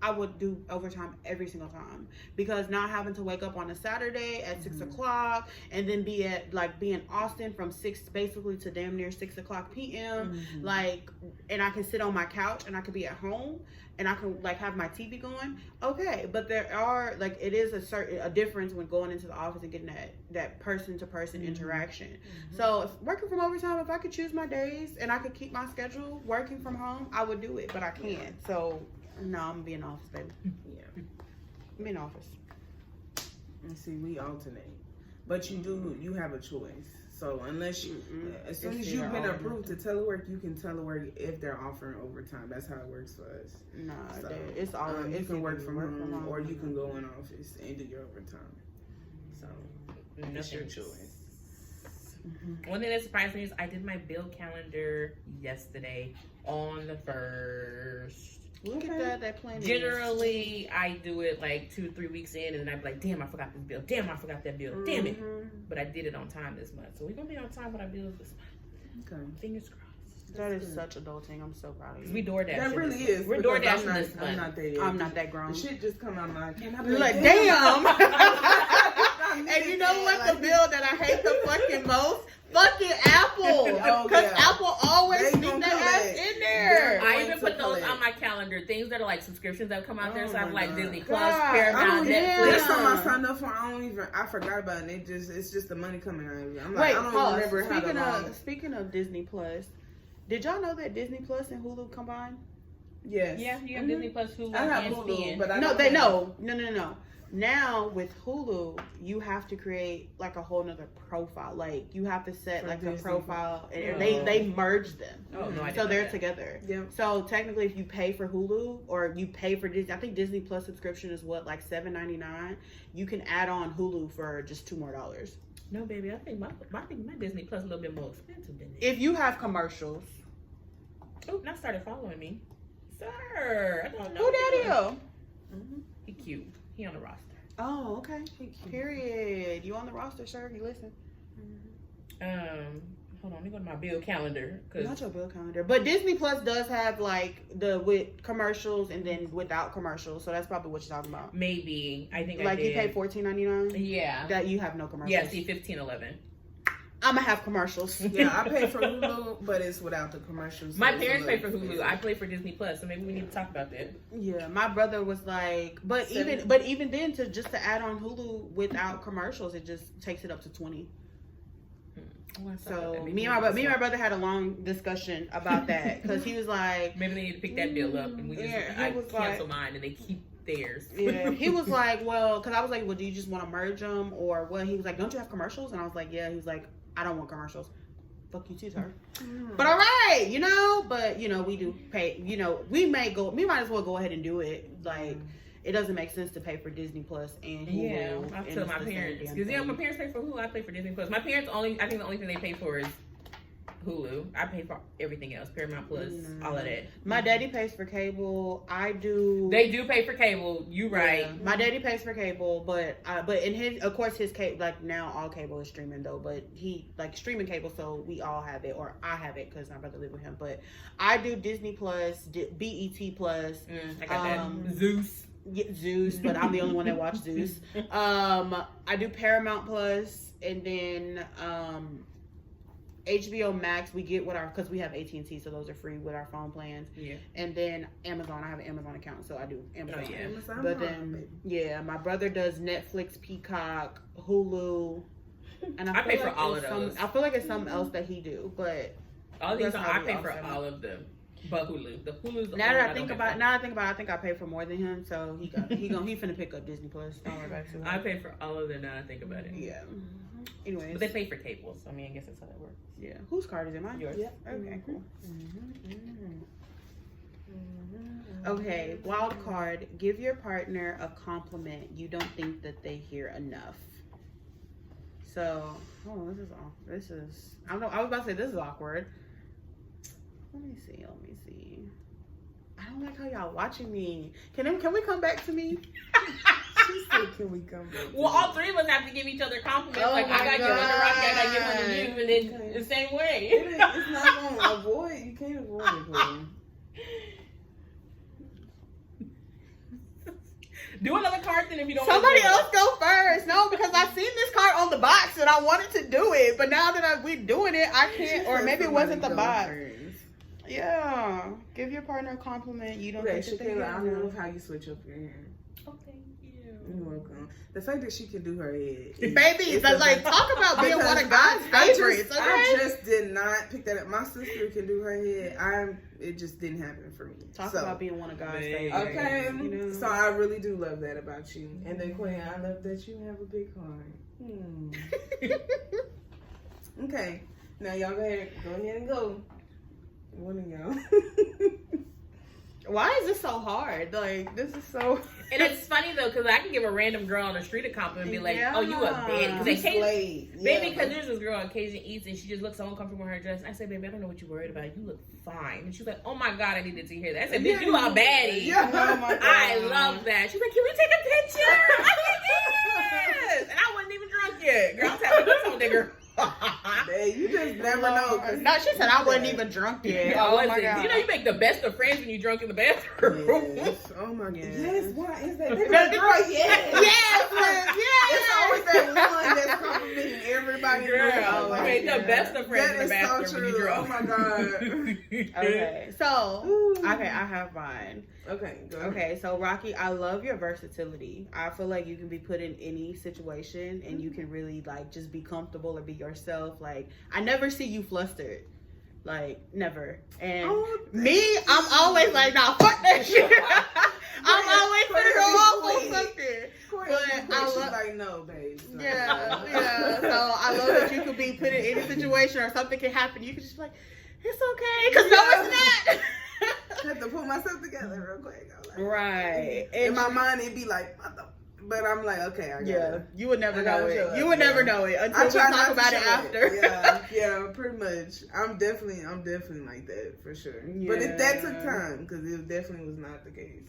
I would do overtime every single time, because not having to wake up on a Saturday at 6 o'clock and then be in Austin from 6 basically to damn near 6 o'clock p.m. Like, and I can sit on my couch and I could be at home and I can like have my TV going. Okay, but there are like it is a difference when going into the office and getting that person to person interaction. So working from overtime, if I could choose my days and I could keep my schedule working from home, I would do it, but I can't. So. No, I'm gonna be in the office, baby. Yeah. I'm in the office. And see, we alternate. But you have a choice. So unless as soon as you've been approved to telework, you can telework if they're offering overtime. That's how it works for us. No, so, it's all you can work from home or you can go in office and do your overtime. So it's your choice. One thing that surprised me is I did my bill calendar yesterday on the 1st. Look at that. That plan. Generally, I do it like 2-3 weeks in, and then I'd be like, damn, I forgot this bill. Damn, I forgot that bill. Damn it. But I did it on time this month. So we're going to be on time with our bills this month. Okay. Fingers crossed. That is such adulting. I'm so proud of you. We DoorDash. That really is. We're because DoorDashing this I'm month. not there yet. I'm not that grown. The shit just come out my account. You're like, damn. And you know what? The bill that I hate the fucking most? Fucking Apple. Oh, Because yeah. Apple always They sneak gonna that come ass back. in there. They're I even put those collect. on my calendar. Things that are like subscriptions that come out there. So I have Oh my like God. Disney Plus, God, Paramount, yeah. Netflix. This time I signed up for, I forgot about it. It's just the money coming out of it. I'm like, Wait, I don't pause. remember how to Speaking of Disney Plus, did y'all know that Disney Plus and Hulu combined? Yes. Yeah, you have Disney Plus, Hulu, I have and Hulu, ESPN. but I No, don't they have- no. Now with Hulu, you have to create like a whole nother profile. Like you have to set For like Disney. a profile, and Oh. they merge them. Oh, no, I didn't So know they're that. together. Yeah. So technically, if you pay for Hulu or you pay for Disney, I think Disney Plus subscription is what, like $7.99. You can add on Hulu for just $2 more. No, baby, I think my Disney Plus a little bit more expensive than that. If you have commercials. Oh, now started following me. Sir, I don't know. Who daddy? He cute. He on the roster. Oh, okay. Period. You on the roster, sir? You listen. Hold on, let me go to my bill calendar. Not your bill calendar, but Disney Plus does have like the with commercials and then without commercials, so that's probably what you're talking about. Maybe I think Like I did. you pay $14.99. Yeah. That you have no commercials. Yeah. See, 15.11. I'm gonna have commercials. Yeah, I pay for Hulu, but it's without the commercials. My so it's a parents pay for little Hulu. expensive. I pay for Disney Plus, so maybe we need to talk about that. Yeah, my brother was like, but even then, to add on Hulu without commercials, it just takes it up to 20. So me and my brother had a long discussion about that because he was like, maybe they need to pick that bill up, and we just I cancel mine, and they keep theirs. yeah. He was like, well, because I was like, well, do you just want to merge them or what? He was like, don't you have commercials? And I was like, yeah. He was like, I don't want commercials. Fuck you too, sir. But all right, but we do pay. We might as well go ahead and do it. Like, it doesn't make sense to pay for Disney Plus and Hulu. Yeah, I and tell it's my the same parents damn because thing. my parents pay for Hulu. I pay for Disney Plus. My parents I think the only thing they pay for is Hulu. I pay for everything else, Paramount Plus, all of that. My daddy pays for cable. I do. They do pay for cable. You right? Yeah. My daddy pays for cable, but in his cable, like now all cable is streaming though. But he like streaming cable, so we all have it, or I have it because my brother live with him. But I do Disney Plus, BET Plus. I got that. Zeus. Yeah, Zeus, but I'm the only one that watched Zeus. I do Paramount Plus, and then HBO Max. We get because we have AT&T, so those are free with our phone plans. Yeah. And then Amazon. I have an Amazon account, so I do Amazon. Oh, yeah. But then, my brother does Netflix, Peacock, Hulu, and I pay feel for like all it's of those. I feel like it's something else that he do, but All these that's I how we pay for offset it. all of them, but Hulu. The Hulu's the now only that one I think don't about pay it, I think I pay for more than him, so he finna pick up Disney Plus. Don't worry about it. for. I pay for all of them now. I think about it. Yeah. Anyways, But they pay for cable, so I mean, I guess that's how that works. yeah. Whose card is it? Mine. Yours. Yeah. Okay. Cool. Okay. Wild card. Give your partner a compliment you don't think that they hear enough. So, this is. I don't know. I was about to say this is awkward. Let me see. I don't like how y'all watching me. Can we come back to me? She said, "Can we come back?" Well, all three of us have to give each other compliments. Oh like I my gotta give one to Rocky, I gotta give one to God. you, and then Okay. the same way. It's not gonna avoid. You can't avoid it. Chloe. Do another card then if you don't. Somebody wanna do else go first. No, because I seen this card on the box and I wanted to do it, but now that we're doing it, I can't. Or maybe it wasn't the box. Yeah, give your partner a compliment. You don't Okay, think that they Shakayla, I hear love enough. how you switch up your hair. Oh, thank you. You're welcome. The fact that she can do her head, Baby, it's so, a- like, talk about being Because one of God's favorites. I Okay, just did not pick that up. My sister can do her head. It just didn't happen for me. talk So, about being one of God's Man. favorites. okay. You know? So I really do love that about you. And then Quinn, I love that you have a big heart. Okay. Now y'all go ahead and go. One of y'all. why is this so hard? Like, this is so. And it's funny though, because I can give a random girl on the street a compliment and be like, "Oh, you a baddie." Because baby, because there's this girl on Cajun Eats and she just looks so uncomfortable in her dress. And I said, "Baby, I don't know what you're worried about. You look fine." And she's like, "Oh my God, I needed to hear that." I said, "Bitch, you are a baddie." Yeah. Oh my God. I love that. She's like, "Can we take a picture?" I said, "Yes." And I wasn't even drunk yet. Girl, I was having a good time, nigga. Hey, you just never know. No, she said I wasn't even drunk yet. I Oh my wasn't. God. You know, you make the best of friends when you're drunk in the bathroom. Yes. Oh my God. Yes. Yes. Why is that? Girl, yes. It's always that one that's complimenting everybody. Girl, Like, you make the best of friends that in the is bathroom so when you're true. drunk. Oh my God. Okay, so Ooh. okay, I have mine. Okay, go ahead. Okay, so Rocky, I love your versatility. I feel like you can be put in any situation and you can really like just be comfortable or be yourself. Like I never see you flustered. Like never. And me, I'm always like, nah, fuck that shit. I'm always gonna go off on something. But I love like, no, babe. Like, yeah. So I love that you could be put in any situation or something can happen. You can just be like, it's okay, because no, it's not. I have to pull myself together real quick. Like, Right. In my mind, it'd be like, what the? But I'm like, okay, I got it. You would never I know gotta show it. it, You would yeah. never know it I until we try talk not to about it show after. Yeah, pretty much. I'm definitely like that for sure. But that took time because it definitely was not the case.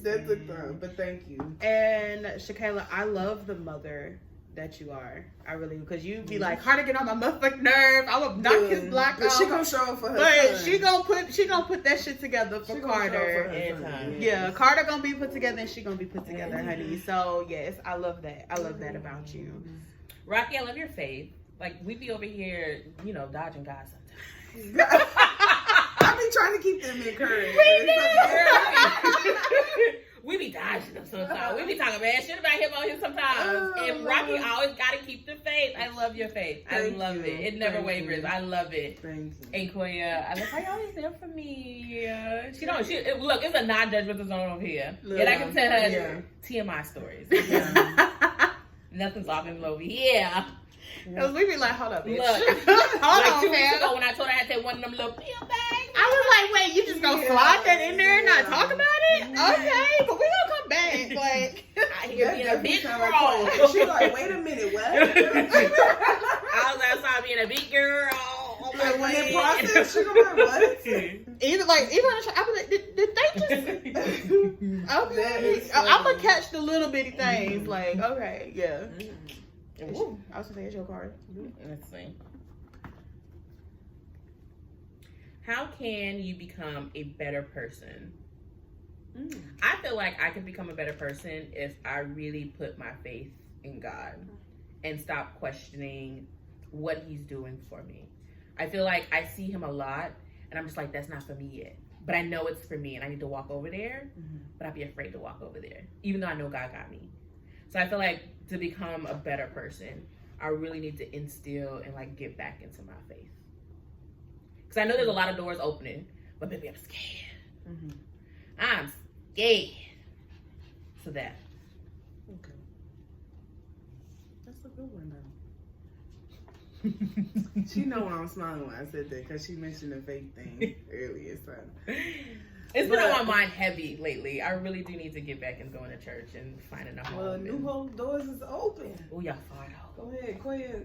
That took time, but thank you. And Shakayla, I love the mother that you are. I really, because you be like, hard to get on my motherfucking nerve. I will knock his block But off. she gonna show up for her But son. she gonna put that shit together for She gonna show up Carter. for her son, Yeah, Carter gonna be put together and she gonna be put together, honey. So yes, I love that. I love that about you. Rocky, I love your faith. Like, we be over here, you know, dodging God sometimes. I be trying to keep them encouraged. We be dodging them sometimes. We be talking bad shit about him on here sometimes. And Rocky always gotta keep the faith. I love your faith. I Thank love you. it. It never Thank wavers. you. I love it. Thank you. And Koya, I love how you always there for me. She don't. Look, it's a non-judgmental zone over here, and I can tell her TMI stories. Nothing's off in over here. Cause we be like, hold up, bitch. Look, hold like on, 2 weeks fam. ago when I told her I had to take one of them little pill bags. I was like, wait, you just gonna slide that in there and not talk about it? Okay, but we gonna come back. Like, I hear being a That big sound girl. like she like, wait a minute, what? I was outside being a big girl. Oh my Like when it God. process, she gonna be like, what? even I be like, did they just? Okay, I'm gonna catch the little bitty things. Like, okay, yeah. Ooh, I was gonna say it's your card. Let's see. How can you become a better person? I feel like I can become a better person if I really put my faith in God and stop questioning what he's doing for me. I feel like I see him a lot and I'm just like, that's not for me yet. But I know it's for me and I need to walk over there, but I'd be afraid to walk over there, even though I know God got me. So I feel like to become a better person, I really need to instill and like get back into my faith. Because I know there's a lot of doors opening, but maybe I'm scared. I'm scared. So that. Okay. That's a good one, though. She know why I'm smiling when I said that because she mentioned the fake thing earlier. So. It's been on my mind heavy lately. I really do need to get back and going to church and finding a home. Well, new whole doors is open. Oh, y'all fired out. Go ahead, Koya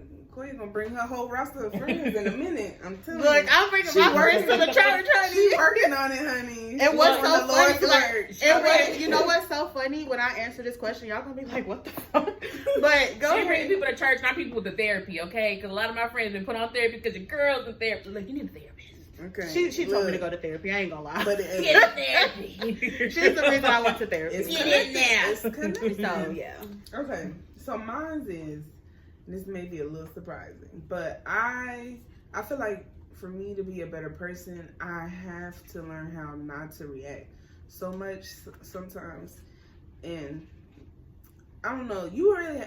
gonna bring her whole roster of friends in a minute. I'm telling you. Look, I'm bringing my friends to the church, honey. She working on it, honey. And what's so The funny, Lord's like, work. and what, you know what's so funny? When I answer this question, y'all gonna be like, what the fuck? But go She bringing ahead. people to church, not people with the therapy, okay? Because a lot of my friends been put on therapy because your girls in therapy. Like, you need a therapist. Okay. She told me to go to therapy. I ain't gonna lie. But Get in therapy. She's the reason I went to therapy. It's Get in there. It's connected. So yeah. Okay, so mine's is, this may be a little surprising, but I feel like for me to be a better person, I have to learn how not to react so much sometimes. And I don't know,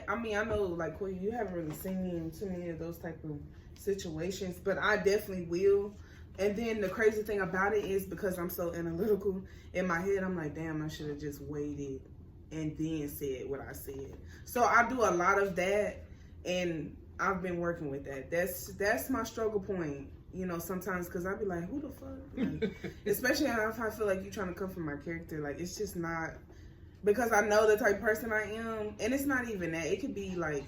I know like you haven't really seen me in too many of those type of situations, but I definitely will. And then the crazy thing about it is because I'm so analytical in my head, I'm like, damn, I should have just waited and then said what I said. So I do a lot of that, and I've been working with that. That's my struggle point you know, sometimes because I be like, who the fuck? Like, especially if I feel like you're trying to come from my character. Like, it's just not, because I know the type of person I am. And it's not even that. It could be like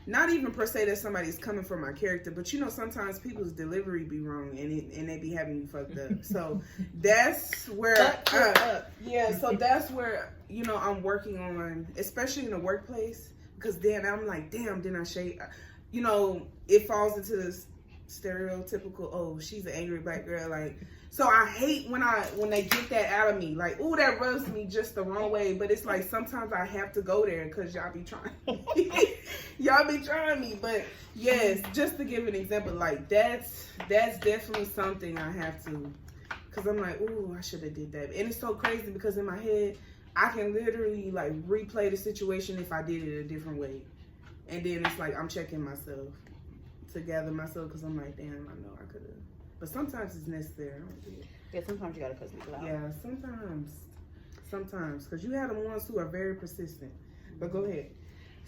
not even per se that somebody's coming from my character, but you know, sometimes people's delivery be wrong and they be having you fucked up. So that's where, so that's where, you know, I'm working on, especially in the workplace, because then I'm like, damn, then I shade, you know, it falls into this stereotypical, oh, she's an angry black girl, like, so I hate when they get that out of me, like, ooh, that rubs me just the wrong way, but it's like, sometimes I have to go there, because y'all be trying me, but yes, just to give an example, like, that's definitely something I have to, because I'm like, ooh, I should have did that, and it's so crazy, because in my head, I can literally, like, replay the situation if I did it a different way, and then it's like, I'm checking myself to gather myself, because I'm like, damn, I know I could have. But sometimes it's necessary. I don't do it. Yeah, sometimes you gotta cuss people out. Yeah, sometimes, because you have the ones who are very persistent. But go ahead.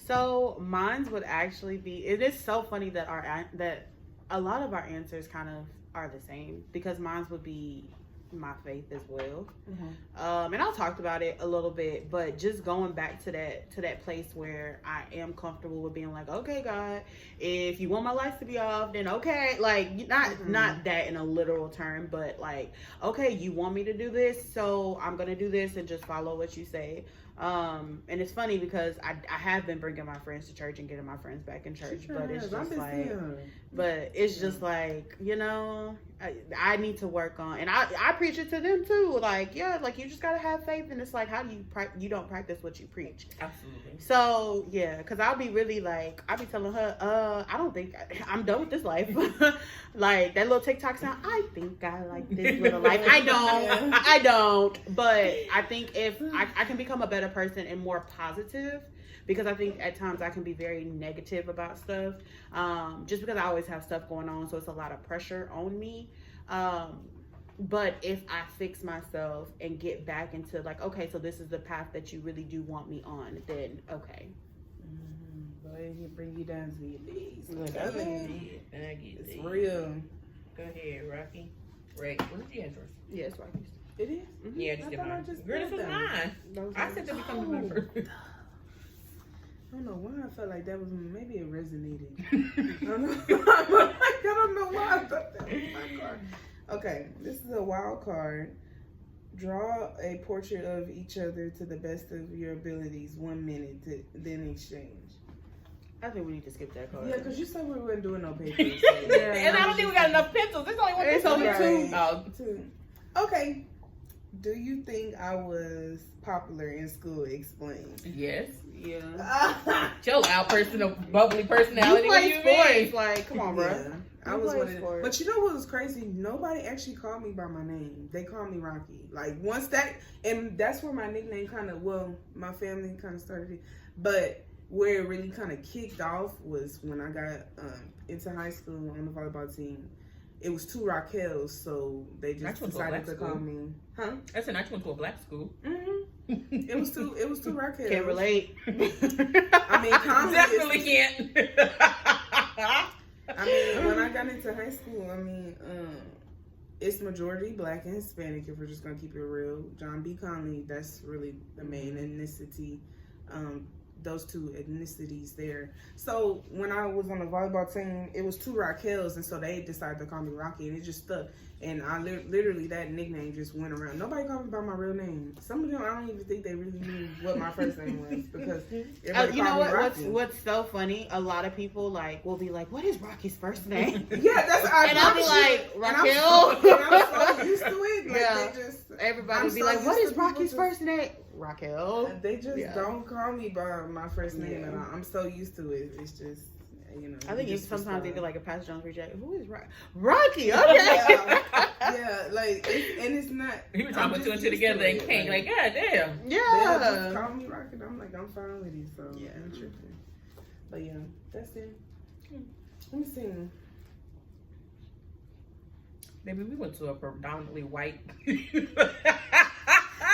So mine's would actually be. It is so funny that that a lot of our answers kind of are the same, because mine's would be my faith as well. And I talked about it a little bit, but just going back to that place where I am comfortable with being like, okay, God, if you want my lights to be off, then okay, like, not that in a literal term, but like, okay, you want me to do this, so I'm gonna do this and just follow what you say. And it's funny because I have been bringing my friends to church and getting my friends back in church, but it's just like, you know, I need to work on, and I preach it to them too. Like, yeah, like, you just gotta have faith, and it's like, how do you don't practice what you preach? Absolutely. So yeah, because I'll be really like, I'll be telling her, I don't think I'm done with this life. Like that little TikTok sound, I think I like this little life. I don't, but I think if I can become a better person and more positive, because I think at times I can be very negative about stuff, just because I always have stuff going on, so it's a lot of pressure on me. But if I fix myself and get back into like, okay, so this is the path that you really do want me on, then okay. But it bring you down to your knees. It's real. Go ahead, Rocky. Right, where's the answers? Yeah, it's Rockies. It is? Yeah, I just did thought I mine. just Girl, did this was that. mine. I said to become a member. I don't know why I felt like that was, maybe it resonated. I don't know why I thought that was my card. Okay, this is a wild card. Draw a portrait of each other to the best of your abilities, 1 minute, then exchange. I think we need to skip that card. Yeah, because you said we weren't doing no papers. And I don't think we got enough pencils. There's only one pencil. only Two. Two. Okay. Do you think I was popular in school? Explain. Yes. Yeah. Chill out, bubbly personality. You play sports. Like, come on, bro. Yeah, I was one of them. But you know what was crazy? Nobody actually called me by my name. They called me Rocky. Like, once that, and that's where my nickname kind of, well, my family kind of started it. But where it really kind of kicked off was when I got into high school on the volleyball team. It was 2 Raquels, so they just decided to call me. Huh? That's an actual went to a black school. It was two Raquels. Can't relate. I mean, definitely can't. I mean, when I got into high school, I mean, it's majority black and Hispanic, if we're just gonna keep it real. John B. Conley, that's really the main ethnicity. Those 2 ethnicities there. So when I was on the volleyball team, it was 2 Raquels, and so they decided to call me Rocky, and it just stuck. And I literally, that nickname just went around. Nobody called me by my real name. Some of them, I don't even think they really knew what my first name was, because you know what? What's so funny? A lot of people will be like, "What is Rocky's first name?" Yeah, that's and I'll be like, Raquel. I'm so used to it. Like, everybody will be like, "What is Rocky's first name?" Raquel. They just don't call me by my first name, and I'm so used to it. It's just, you know. I think sometimes they feel like a Pastor Jones reject. Who is Rocky? Okay. Yeah, like, and it's not. You were trying to put 2 and 2 together and can't. Like, God damn. Yeah. They just call me Rocky. I'm like, I'm fine with it. So yeah, I'm tripping. But yeah, that's it. Let me see. Baby, we went to a predominantly white.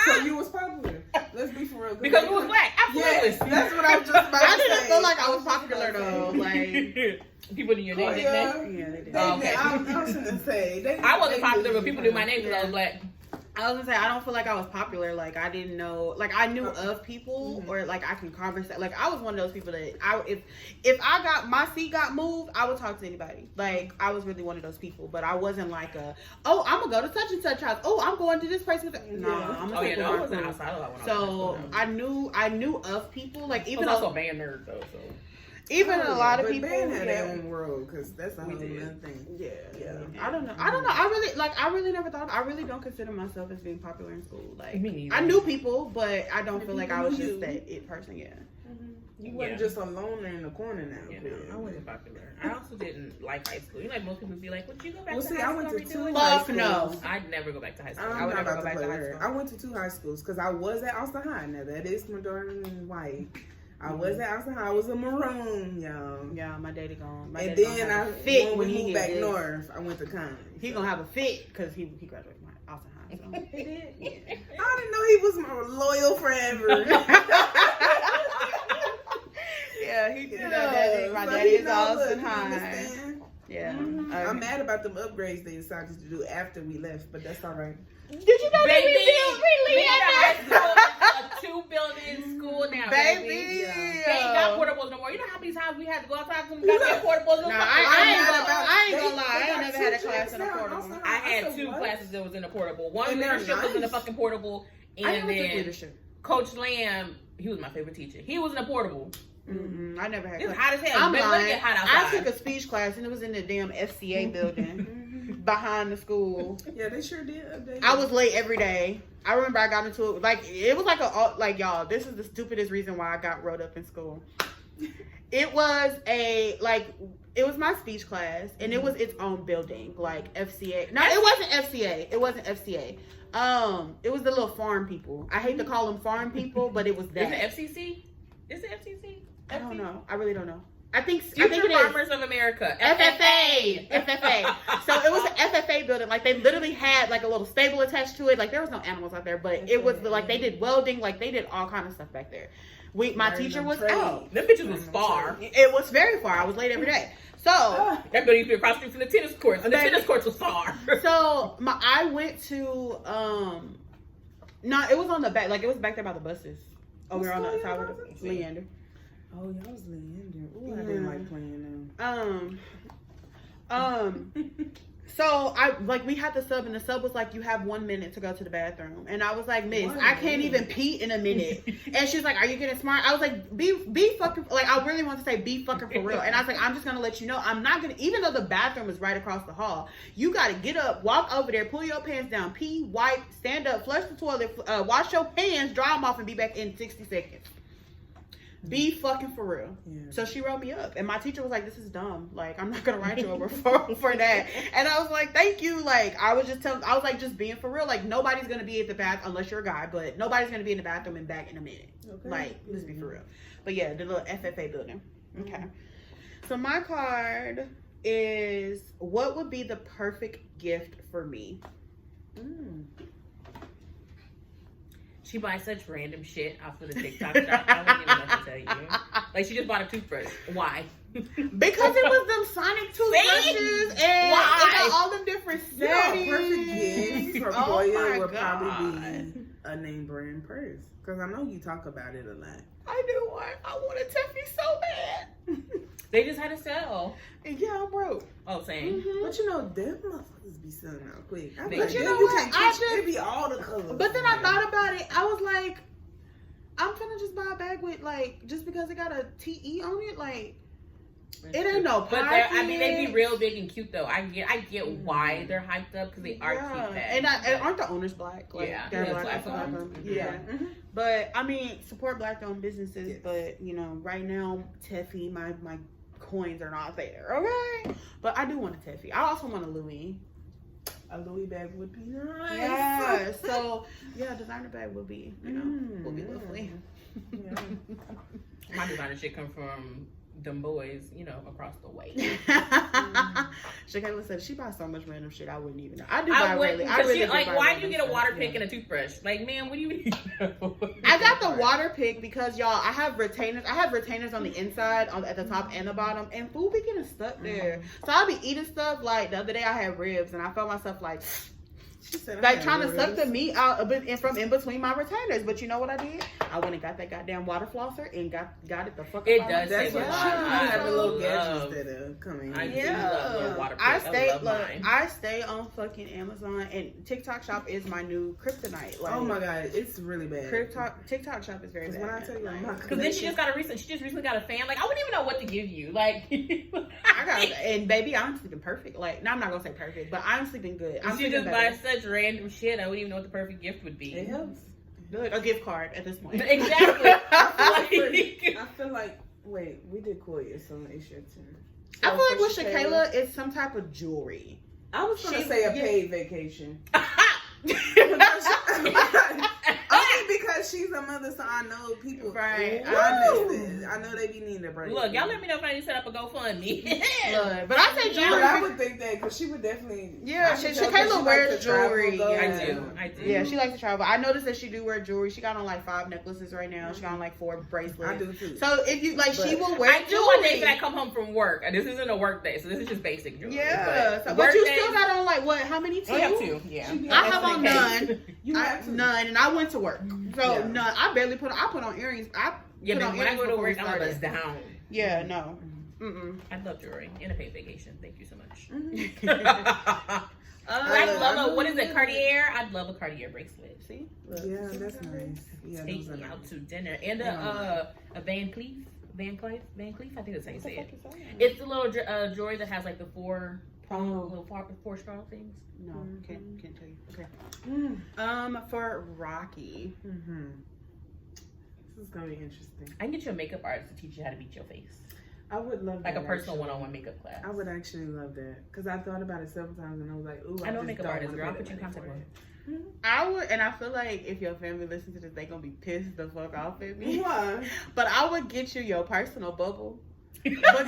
So you was popular. Let's be for real. Because we was black. Absolutely. Yes, that's what I was just about to say. I didn't feel like I was popular though. Like, People knew your name, didn't they? Yeah, they did. Oh, okay. I was gonna say I wasn't popular, but people knew my name because I was black. I was gonna say I don't feel like I was popular. Like I didn't know. Like I knew of people, or like I can converse. Like I was one of those people that if I got my seat got moved, I would talk to anybody. Like I was really one of those people. But I wasn't like I'm gonna go to such and such house. Oh, I'm going to this place with. No, I'm gonna no, I wasn't outside a lot when I was I knew of people. Like even I was also a band nerd though. So. Even a lot of people band had their own world because that's a whole other thing. Yeah. I don't know. I really never thought. I really don't consider myself as being popular in school. Like me neither. I knew people, but I don't feel like I was just that it person. Yeah. You wasn't just a loner in the corner now. Yeah, no, I wasn't popular. I also didn't like high school. You know, like most people be like, "Would you go back to high school?" I went to two Fuck high schools. no. I'd never go back to high school. I'm not about to play with her. I went to two high schools because I was at Austin High. Now that is majority white. I was at Austin High. I was a maroon, y'all. Yeah, my daddy gone. And then when we moved back north, I went to college. He gonna have a fit because he graduated from Austin High. So. He did. Yeah. I didn't know he was my loyal forever. Yeah, he did. My daddy is Austin High. Yeah. Mm-hmm. I'm mad about them upgrades they decided to do after we left, but that's all right. Did you know baby, we a 2-building school now, baby. Yeah. They ain't got portables no more. You know how many times we had to go outside and got portables? Nah, I ain't gonna lie. I ain't never had a class in a portable. I had 2 classes that was in a portable. One leadership was in a fucking portable, and then Coach Lamb, he was my favorite teacher. He was in a portable. Mm-hmm. I never had. It was hot as hell. I'm lying. Hot outside. I took a speech class and it was in the damn FCA building behind the school. Yeah, they sure did update. I was late every day. I remember I got into it it was like y'all. This is the stupidest reason why I got wrote up in school. It was it was my speech class and it was its own building, like FCA. No, it wasn't FCA. It wasn't FCA. It was the little farm people. I hate to call them farm people, but it was that. Is it FCC? Is it FCC? I don't know. I really don't know. I think Future it Farmers is. of America. FFA. So it was an FFA building. Like they literally had like a little stable attached to it. Like there was no animals out there, but it was like they did welding. Like they did all kind of stuff back there. My teacher was out. Them bitches was far. It was very far. I was late every day. So that building used to be across the street from the tennis courts. And the tennis courts was far. So I went to no, it was on the back. Like it was back there by the buses. Oh, we were on the side of the Leander. Oh, y'all was Leander. Ooh, I didn't like playing them. So we had the sub and the sub was like, you have 1 minute to go to the bathroom. And I was like, miss, I can't even pee in a minute. And she's like, are you getting smart? I was like, be fucking, like, I really want to say be fucking for real. And I was like, I'm just going to let you know, I'm not going to, even though the bathroom is right across the hall, you got to get up, walk over there, pull your pants down, pee, wipe, stand up, flush the toilet, wash your hands, dry them off and be back in 60 seconds. Be fucking for real. Yeah. So she wrote me up, and my teacher was like, "This is dumb. Like, I'm not gonna write you over for that." And I was like, "Thank you." Like, I was like, just being for real. Like, nobody's gonna be at the bath unless you're a guy, but nobody's gonna be in the bathroom and back in a minute. Okay. Like, let's be for real. But yeah, the little FFA building. Okay. So my card is, what would be the perfect gift for me? She buys such random shit off of the TikTok shop. I don't even know what to tell you. Like, she just bought a toothbrush. Why? Because it was them Sonic toothbrushes and it got all them different settings. Perfect gift for Boya would probably be a name brand purse. Because I know you talk about it a lot. I do want. I want a Tiffany so bad. They just had a sale. Yeah, I'm broke. Oh, same. Mm-hmm. But you know, them motherfuckers be selling out quick. But you know what? It be all the colors. But then I thought about it. I was like, I'm finna just buy a bag with, like, just because it got a TE on it, like, it ain't no pocket. But I mean, they be real big and cute though. I get why they're hyped up because they are cute bags. And aren't the owners black? Like, yeah, they're black. Yeah. Mm-hmm. But I mean, support black-owned businesses. Yes. But you know, right now, Teffy, my coins are not there. Okay, but I do want a Teffy. I also want a Louis. A Louis bag would be nice. Yeah. So yeah, designer bag would be, would be lovely. Yeah. My designer shit come from them boys, you know, across the way. Shakayla said she buys so much random shit I wouldn't even know. I do I buy wouldn't, really. I really do like, buy why do you random get a stuff. water pick and a toothbrush? Like, man, what do you need? I got the water pick because y'all, I have retainers. I have retainers on the inside, at the top and the bottom, and food be getting stuck there. So I'll be eating stuff. Like the other day, I had ribs, and I felt myself like. She said, Like trying to suck the meat out a bit from in between my retainers, but you know what I did? I went and got that goddamn water flosser and got it the fuck. It out. does That's save a what lot. she I have a little love- gadgets that are coming. I do Yeah. love little water I picks. stay love mine. I stay on fucking Amazon, and TikTok Shop is my new kryptonite. Like, Oh my god, it's really bad. TikTok Shop is very bad. When I tell you, my Because then she just recently got a fan. Like, I wouldn't even know what to give you. Like, I got, and baby, I'm sleeping perfect. Like, no, I'm not gonna say perfect, but I'm sleeping good. I'm she sleeping just buys better. such random shit. I wouldn't even know what the perfect gift would be. It helps. Good. A gift card at this point. Exactly. I feel like wait, we did Koya, so it's your turn. I feel like for with Shakayla, it's some type of jewelry. I was gonna say a paid vacation. Only because she's a mother, so I know people. Right. I know they be needing a break. Look, y'all let me know if I need to set up a GoFundMe. Look, but I say But jewelry. I would think that because she would definitely. Yeah, I could she tell 'cause Shakayla she wears likes to travel, jewelry. go. Yeah. I do. Yeah, she likes to travel. I noticed that she do wear jewelry. She got on like 5 necklaces right now. She got on like 4 bracelets. I do too. So if you like, she But will wear I do on days jewelry. that I come home from work. And this isn't a work day, so this is just basic jewelry. Yeah, But, but you work still days- got on like what? How many? 2? I have 2. Yeah. I have on That's none. You have to. None, and I went to work, so Yeah. none. I barely put. I put on earrings. Yeah, put but on when I earrings go to before we work, I'm like, started. down. Yeah, no. I love jewelry and a paid vacation. Thank you so much. Mhm. I'd love a, love what is it, it. Cartier? I'd love a Cartier bracelet. See, Yeah, that's nice. Yeah, Take those are me nice. out to dinner. And a Van Cleef. Van Cleef? I think that's how you What the say fuck it. is that? It's the little jewelry that has like the 4 little 4 straw things. No, can't tell you. Okay. Mm. For Rocky, Mm-hmm. This is gonna be interesting. I can get you a makeup artist to teach you how to beat your face. I would love Like that, a personal actually. one-on-one makeup class. I would actually love that because I thought about it several times and I was like, "Ooh, I know just makeup don't artist, wanna girl. I'll pay put you in that contact money with for her. I would, and I feel like if your family listens to this, they gonna be pissed the fuck off at me. Why? But I would get you your personal bubble. Because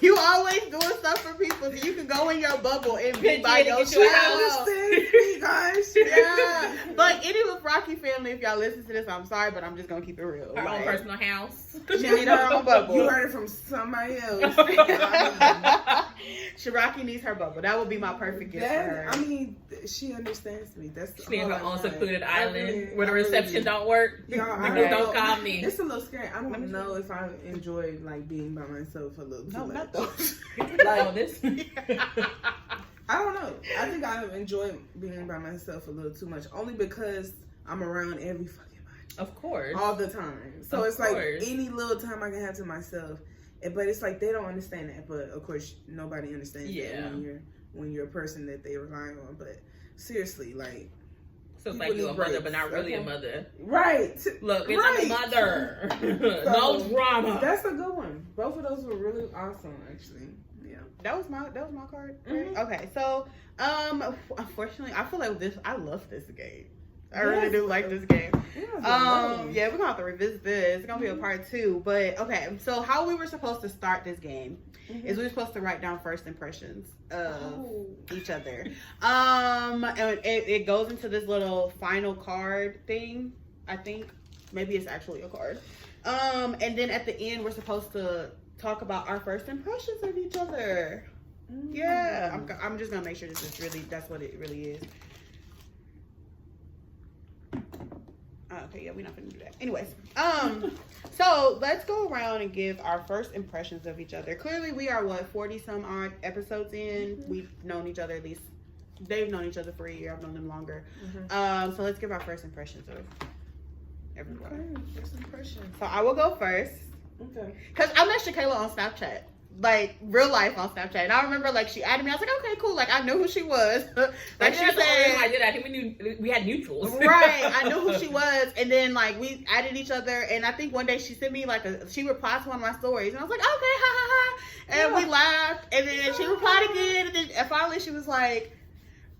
you always doing stuff for people, so you can go in your bubble and be by Get yourself. you a I understand me, guys. Yeah, but anyway, Rocky family, if y'all listen to this, I'm sorry, but I'm just gonna keep it real. Her own Like, personal house. she need her own bubble. You heard it from somebody else. Shiraki needs her bubble. That would be my perfect gift for her. I mean, she understands me. That's She needs all her I own want. secluded I island really- where the I really reception do. don't work. Y'all, Niggas don't call me. It's a little scary. I don't know if I enjoy like being by myself a little too No, much. not those. Like this. I don't know. I think I enjoy being by myself a little too much, only because I'm around every fucking body Of course. all the time. So Of it's like course. any little time I can have to myself. But it's like they don't understand that. But of course, nobody understands Yeah. that when you're a person that they rely on. But seriously, like So it's people like you're a need mother, breaks, but not really a okay? mother. right. Look, bitch, Right. I'm a mother. So, No drama. That's a good one. Both of those were really awesome, actually. Yeah. That was my card. Right? Mhm. Okay, so unfortunately, I feel like I love this game. I Yes. really do like this game. Yeah, Yeah, we're gonna have to revisit this. It's gonna be a part 2. But okay, so how we were supposed to start this game is we were supposed to write down first impressions of each other. And it goes into this little final card thing. I think maybe it's actually a card. And then at the end we're supposed to talk about our first impressions of each other. Yeah, I'm just gonna make sure that's what it really is. Okay, yeah, we're not gonna do that. Anyways, so let's go around and give our first impressions of each other. Clearly, we are 40 some odd episodes in. We've known each other at least. They've known each other for a year. I've known them longer. So let's give our first impressions of everyone. Okay, first impression. So I will go first Okay. because I met Shakayla on Snapchat. Like real life on Snapchat, and I remember like she added me. I was like, okay, cool. Like I knew who she was. Like she That's the only reason I said, did. I think we had mutuals. right. I knew who she was, and then like we added each other. And I think one day she sent me like she replied to one of my stories, and I was like, okay, ha ha ha, and we laughed. And then she replied again, and then finally she was like,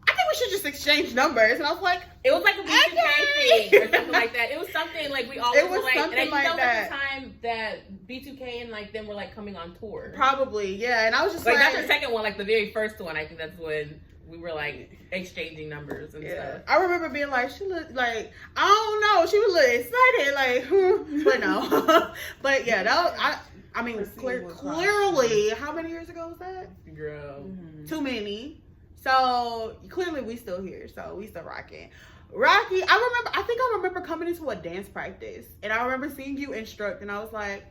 I think we should just exchange numbers. And I was like, It was like a B2K thing or something like that. It was something like we always It was were like, something and I like know that. at the time that B2K and like them were like coming on tour. probably, yeah. And I was just Like like, that's the second one, like the very first one. I think that's when we were like exchanging numbers and stuff. I remember being like, she looked like, I don't know, she was a little excited, like, but no. But yeah, that was, I mean, clearly, how many years ago was that? Girl. Too many. So clearly we still here, so we still rocking. Rocky, I think I remember coming into a dance practice, and I remember seeing you instruct, and I was like,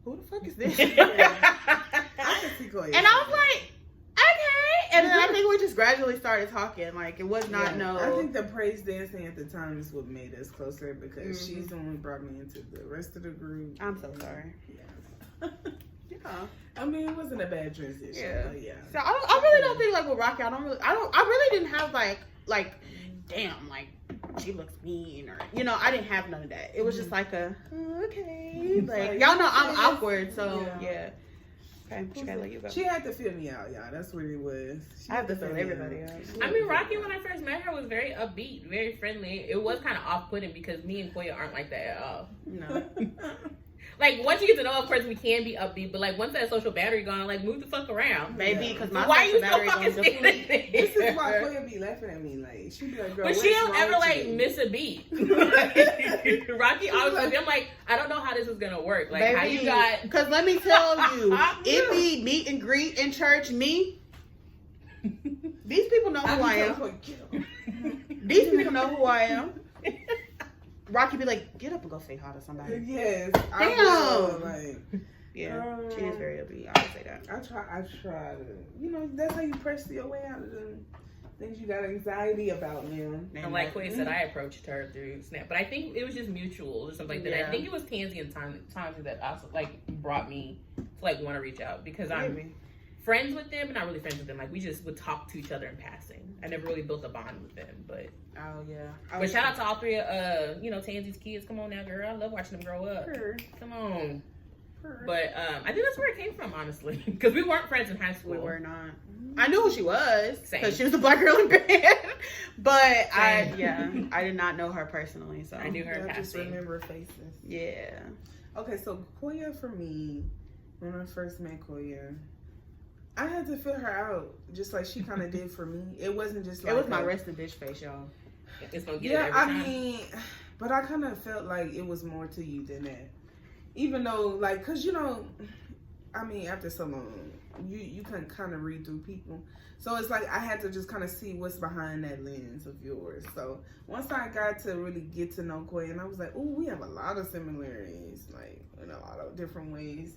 who the fuck is this? I can see Koya. And I was like, okay. And then I think we just gradually started talking. Like, it was not I think the praise dancing at the time is what made us closer because she's the one who brought me into the rest of the group. I'm so sorry. Yeah. Yeah. I mean, it wasn't a bad transition. Yeah. But yeah. So I really don't think like with Rocky, I really didn't have like, damn, like she looks mean or I didn't have none of that. It was just like okay, like y'all know I'm awkward, so yeah. Okay, she gotta let you go. She had to fill me out, y'all. That's what it was. I have to fill everybody out. I mean, Rocky, when I first met her, was very upbeat, very friendly. It was kind of off-putting because me and Koya aren't like that at all. No. Like, once you get to know, of course, we can be upbeat, but like, once that social battery gone, like, move the fuck around. Maybe because my Why social you so battery fucking gonna deplete. scared? This is why Koya be laughing at me. Like, she be like, girl, But what's she don't wrong ever with like you? miss a beat. Rocky always I'm like, I don't know how this is gonna work. Like, how you got? Because let me tell you, it be meet and greet in church. Me, these people know who I am. These people know who I am. Rocky be like, get up and go say hi to somebody. Yes. Damn. Like, Yeah, she is very upbeat. I would say that. I try to, that's how you press your way out of the things you got anxiety about, man. And like Quay said, I approached her through Snap, but I think it was just mutual or something like that. Yeah. I think it was Tansy and Tommy that also like brought me to like want to reach out because I'm friends with them, but not really friends with them. Like we just would talk to each other in passing. I never really built a bond with them, but But shout out to all three of Tansy's kids. Come on now, girl. I love watching them grow up. Come on. But I think that's where it came from, honestly, because we weren't friends in high school. We were not. I knew who she was Same. because she was a black girl in band, but Same. I did not know her personally. So I knew her in I just passing. remember faces. Yeah. Okay, so Koya for me, when I first met Koya, I had to fill her out just like she kind of did for me. It wasn't just like It was my resting bitch face, y'all. It's gonna get it every time. mean, but I kind of felt like it was more to you than that. Even though, like, cause after so long, you can kind of read through people. So it's like I had to just kind of see what's behind that lens of yours. So once I got to really get to know Koya, and I was like, oh, we have a lot of similarities, like in a lot of different ways.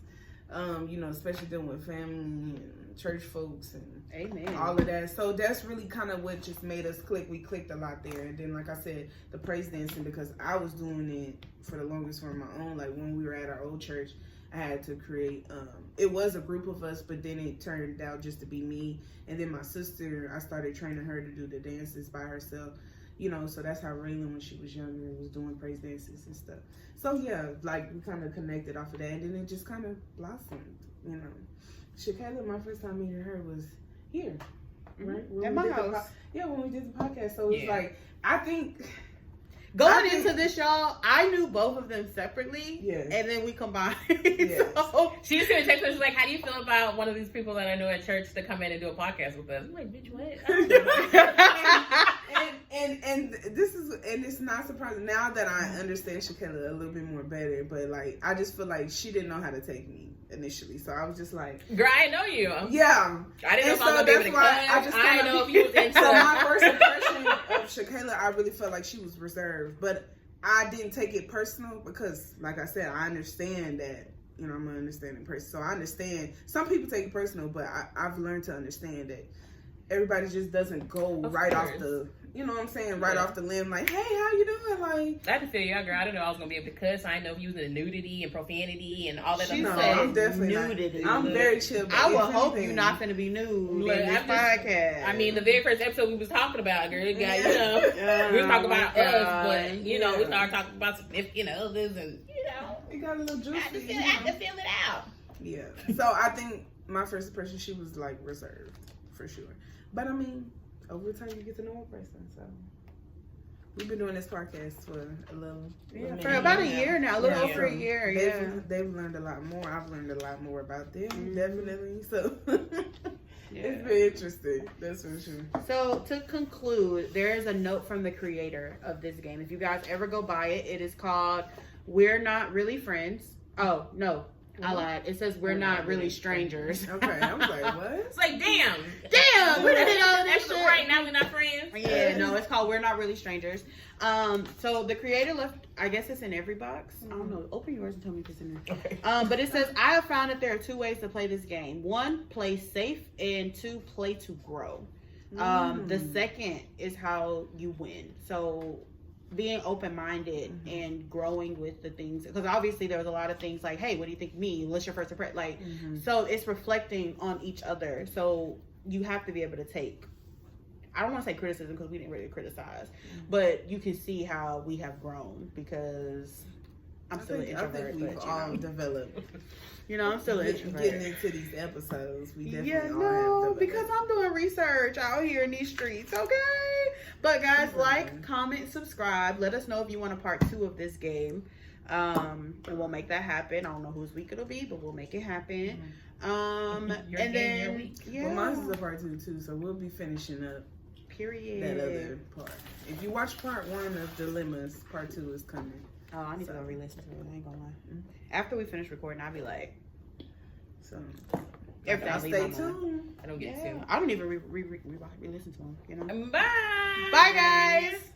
Especially dealing with family and church folks and Amen. all of that. So that's really kind of what just made us click. We clicked a lot there. And then, like I said, the praise dancing, because I was doing it for the longest for my own. Like when we were at our old church, I had to create, it was a group of us, but then it turned out just to be me. And then my sister, I started training her to do the dances by herself. So that's how Raylan, when she was younger, was doing praise dances and stuff. So yeah, like we kind of connected off of that, and then it just kind of blossomed. Shakayla, my first time meeting her was here, right? When At we my did the house. when we did the podcast. So it's like, I think Going into this, y'all, I knew both of them separately, and then we combined. So, she just gonna text me. She's like, "How do you feel about one of these people that I know at church to come in and do a podcast with us?" I'm like, "Bitch, what?" and this is, and it's not surprising now that I understand Shakayla a little bit more better. But like, I just feel like she didn't know how to take me initially, so I was just like, "Girl, I know you." Yeah, I didn't know if I was gonna be able to come. I didn't know if you was into. So my first impression of Shakayla, I really felt like she was reserved, but I didn't take it personal because, like I said, I understand that. I'm an understanding person, so I understand. Some people take it personal, but I've learned to understand that everybody just doesn't go right off the, what I'm saying, right off the limb, like, hey, how you doing? Like, I can feel you, girl. I didn't know I was gonna be able to cuss. I didn't know if you was into nudity and profanity and all that. She other said stuff. I'm definitely nudity. I'm very chill. I will hope you're not going to be nude in this podcast. I mean, the very first episode we was talking about, girl, we was talking about us, but we started talking about significant others, and it got a little juicy. I had to feel it out. Yeah. So I think my first impression, she was like reserved for sure. But I mean, over time you get to know a person. So we've been doing this podcast for a little for about a year now, a little over a year. They've learned a lot more. I've learned a lot more about them, definitely. So it's been interesting. That's for sure. So to conclude, there is a note from the creator of this game. If you guys ever go buy it, it is called "We're Not Really Friends." Oh no, I lied. It says we're not really strangers. Okay, I was like, what? It's like, damn, we did all this that's shit. right. Now we're not friends. Yeah, no, it's called We're Not Really Strangers. So the creator left, I guess it's in every box. I don't know. Open yours and tell me if it's in there. Okay. But it says, I have found that there are 2 ways to play this game. 1, play safe, and 2, play to grow. The second is how you win. So being open-minded and growing with the things, because obviously there was a lot of things like, hey, what do you think of me? What's your first impression? Like, so it's reflecting on each other. So you have to be able to take, I don't want to say criticism because we didn't really criticize, but you can see how we have grown because I'm still an introvert. I think we've all developed. I'm still an introvert. Getting into these episodes, we definitely all have developed. Because I'm doing research out here in these streets, okay? But guys, like, comment, subscribe. Let us know if you want a part 2 of this game. And we'll make that happen. I don't know whose week it'll be, but we'll make it happen. Your and game, your then, week. Well, mine's is a part 2 too, so we'll be finishing up period. that other part. If you watch part 1 of Dilemmas, part 2 is coming. Oh, I need to go re-listen to it. I ain't gonna lie. After we finish recording, I'll be like, So everything. stay tuned. I don't get to. I don't even re-listen to them. Bye. Bye, guys.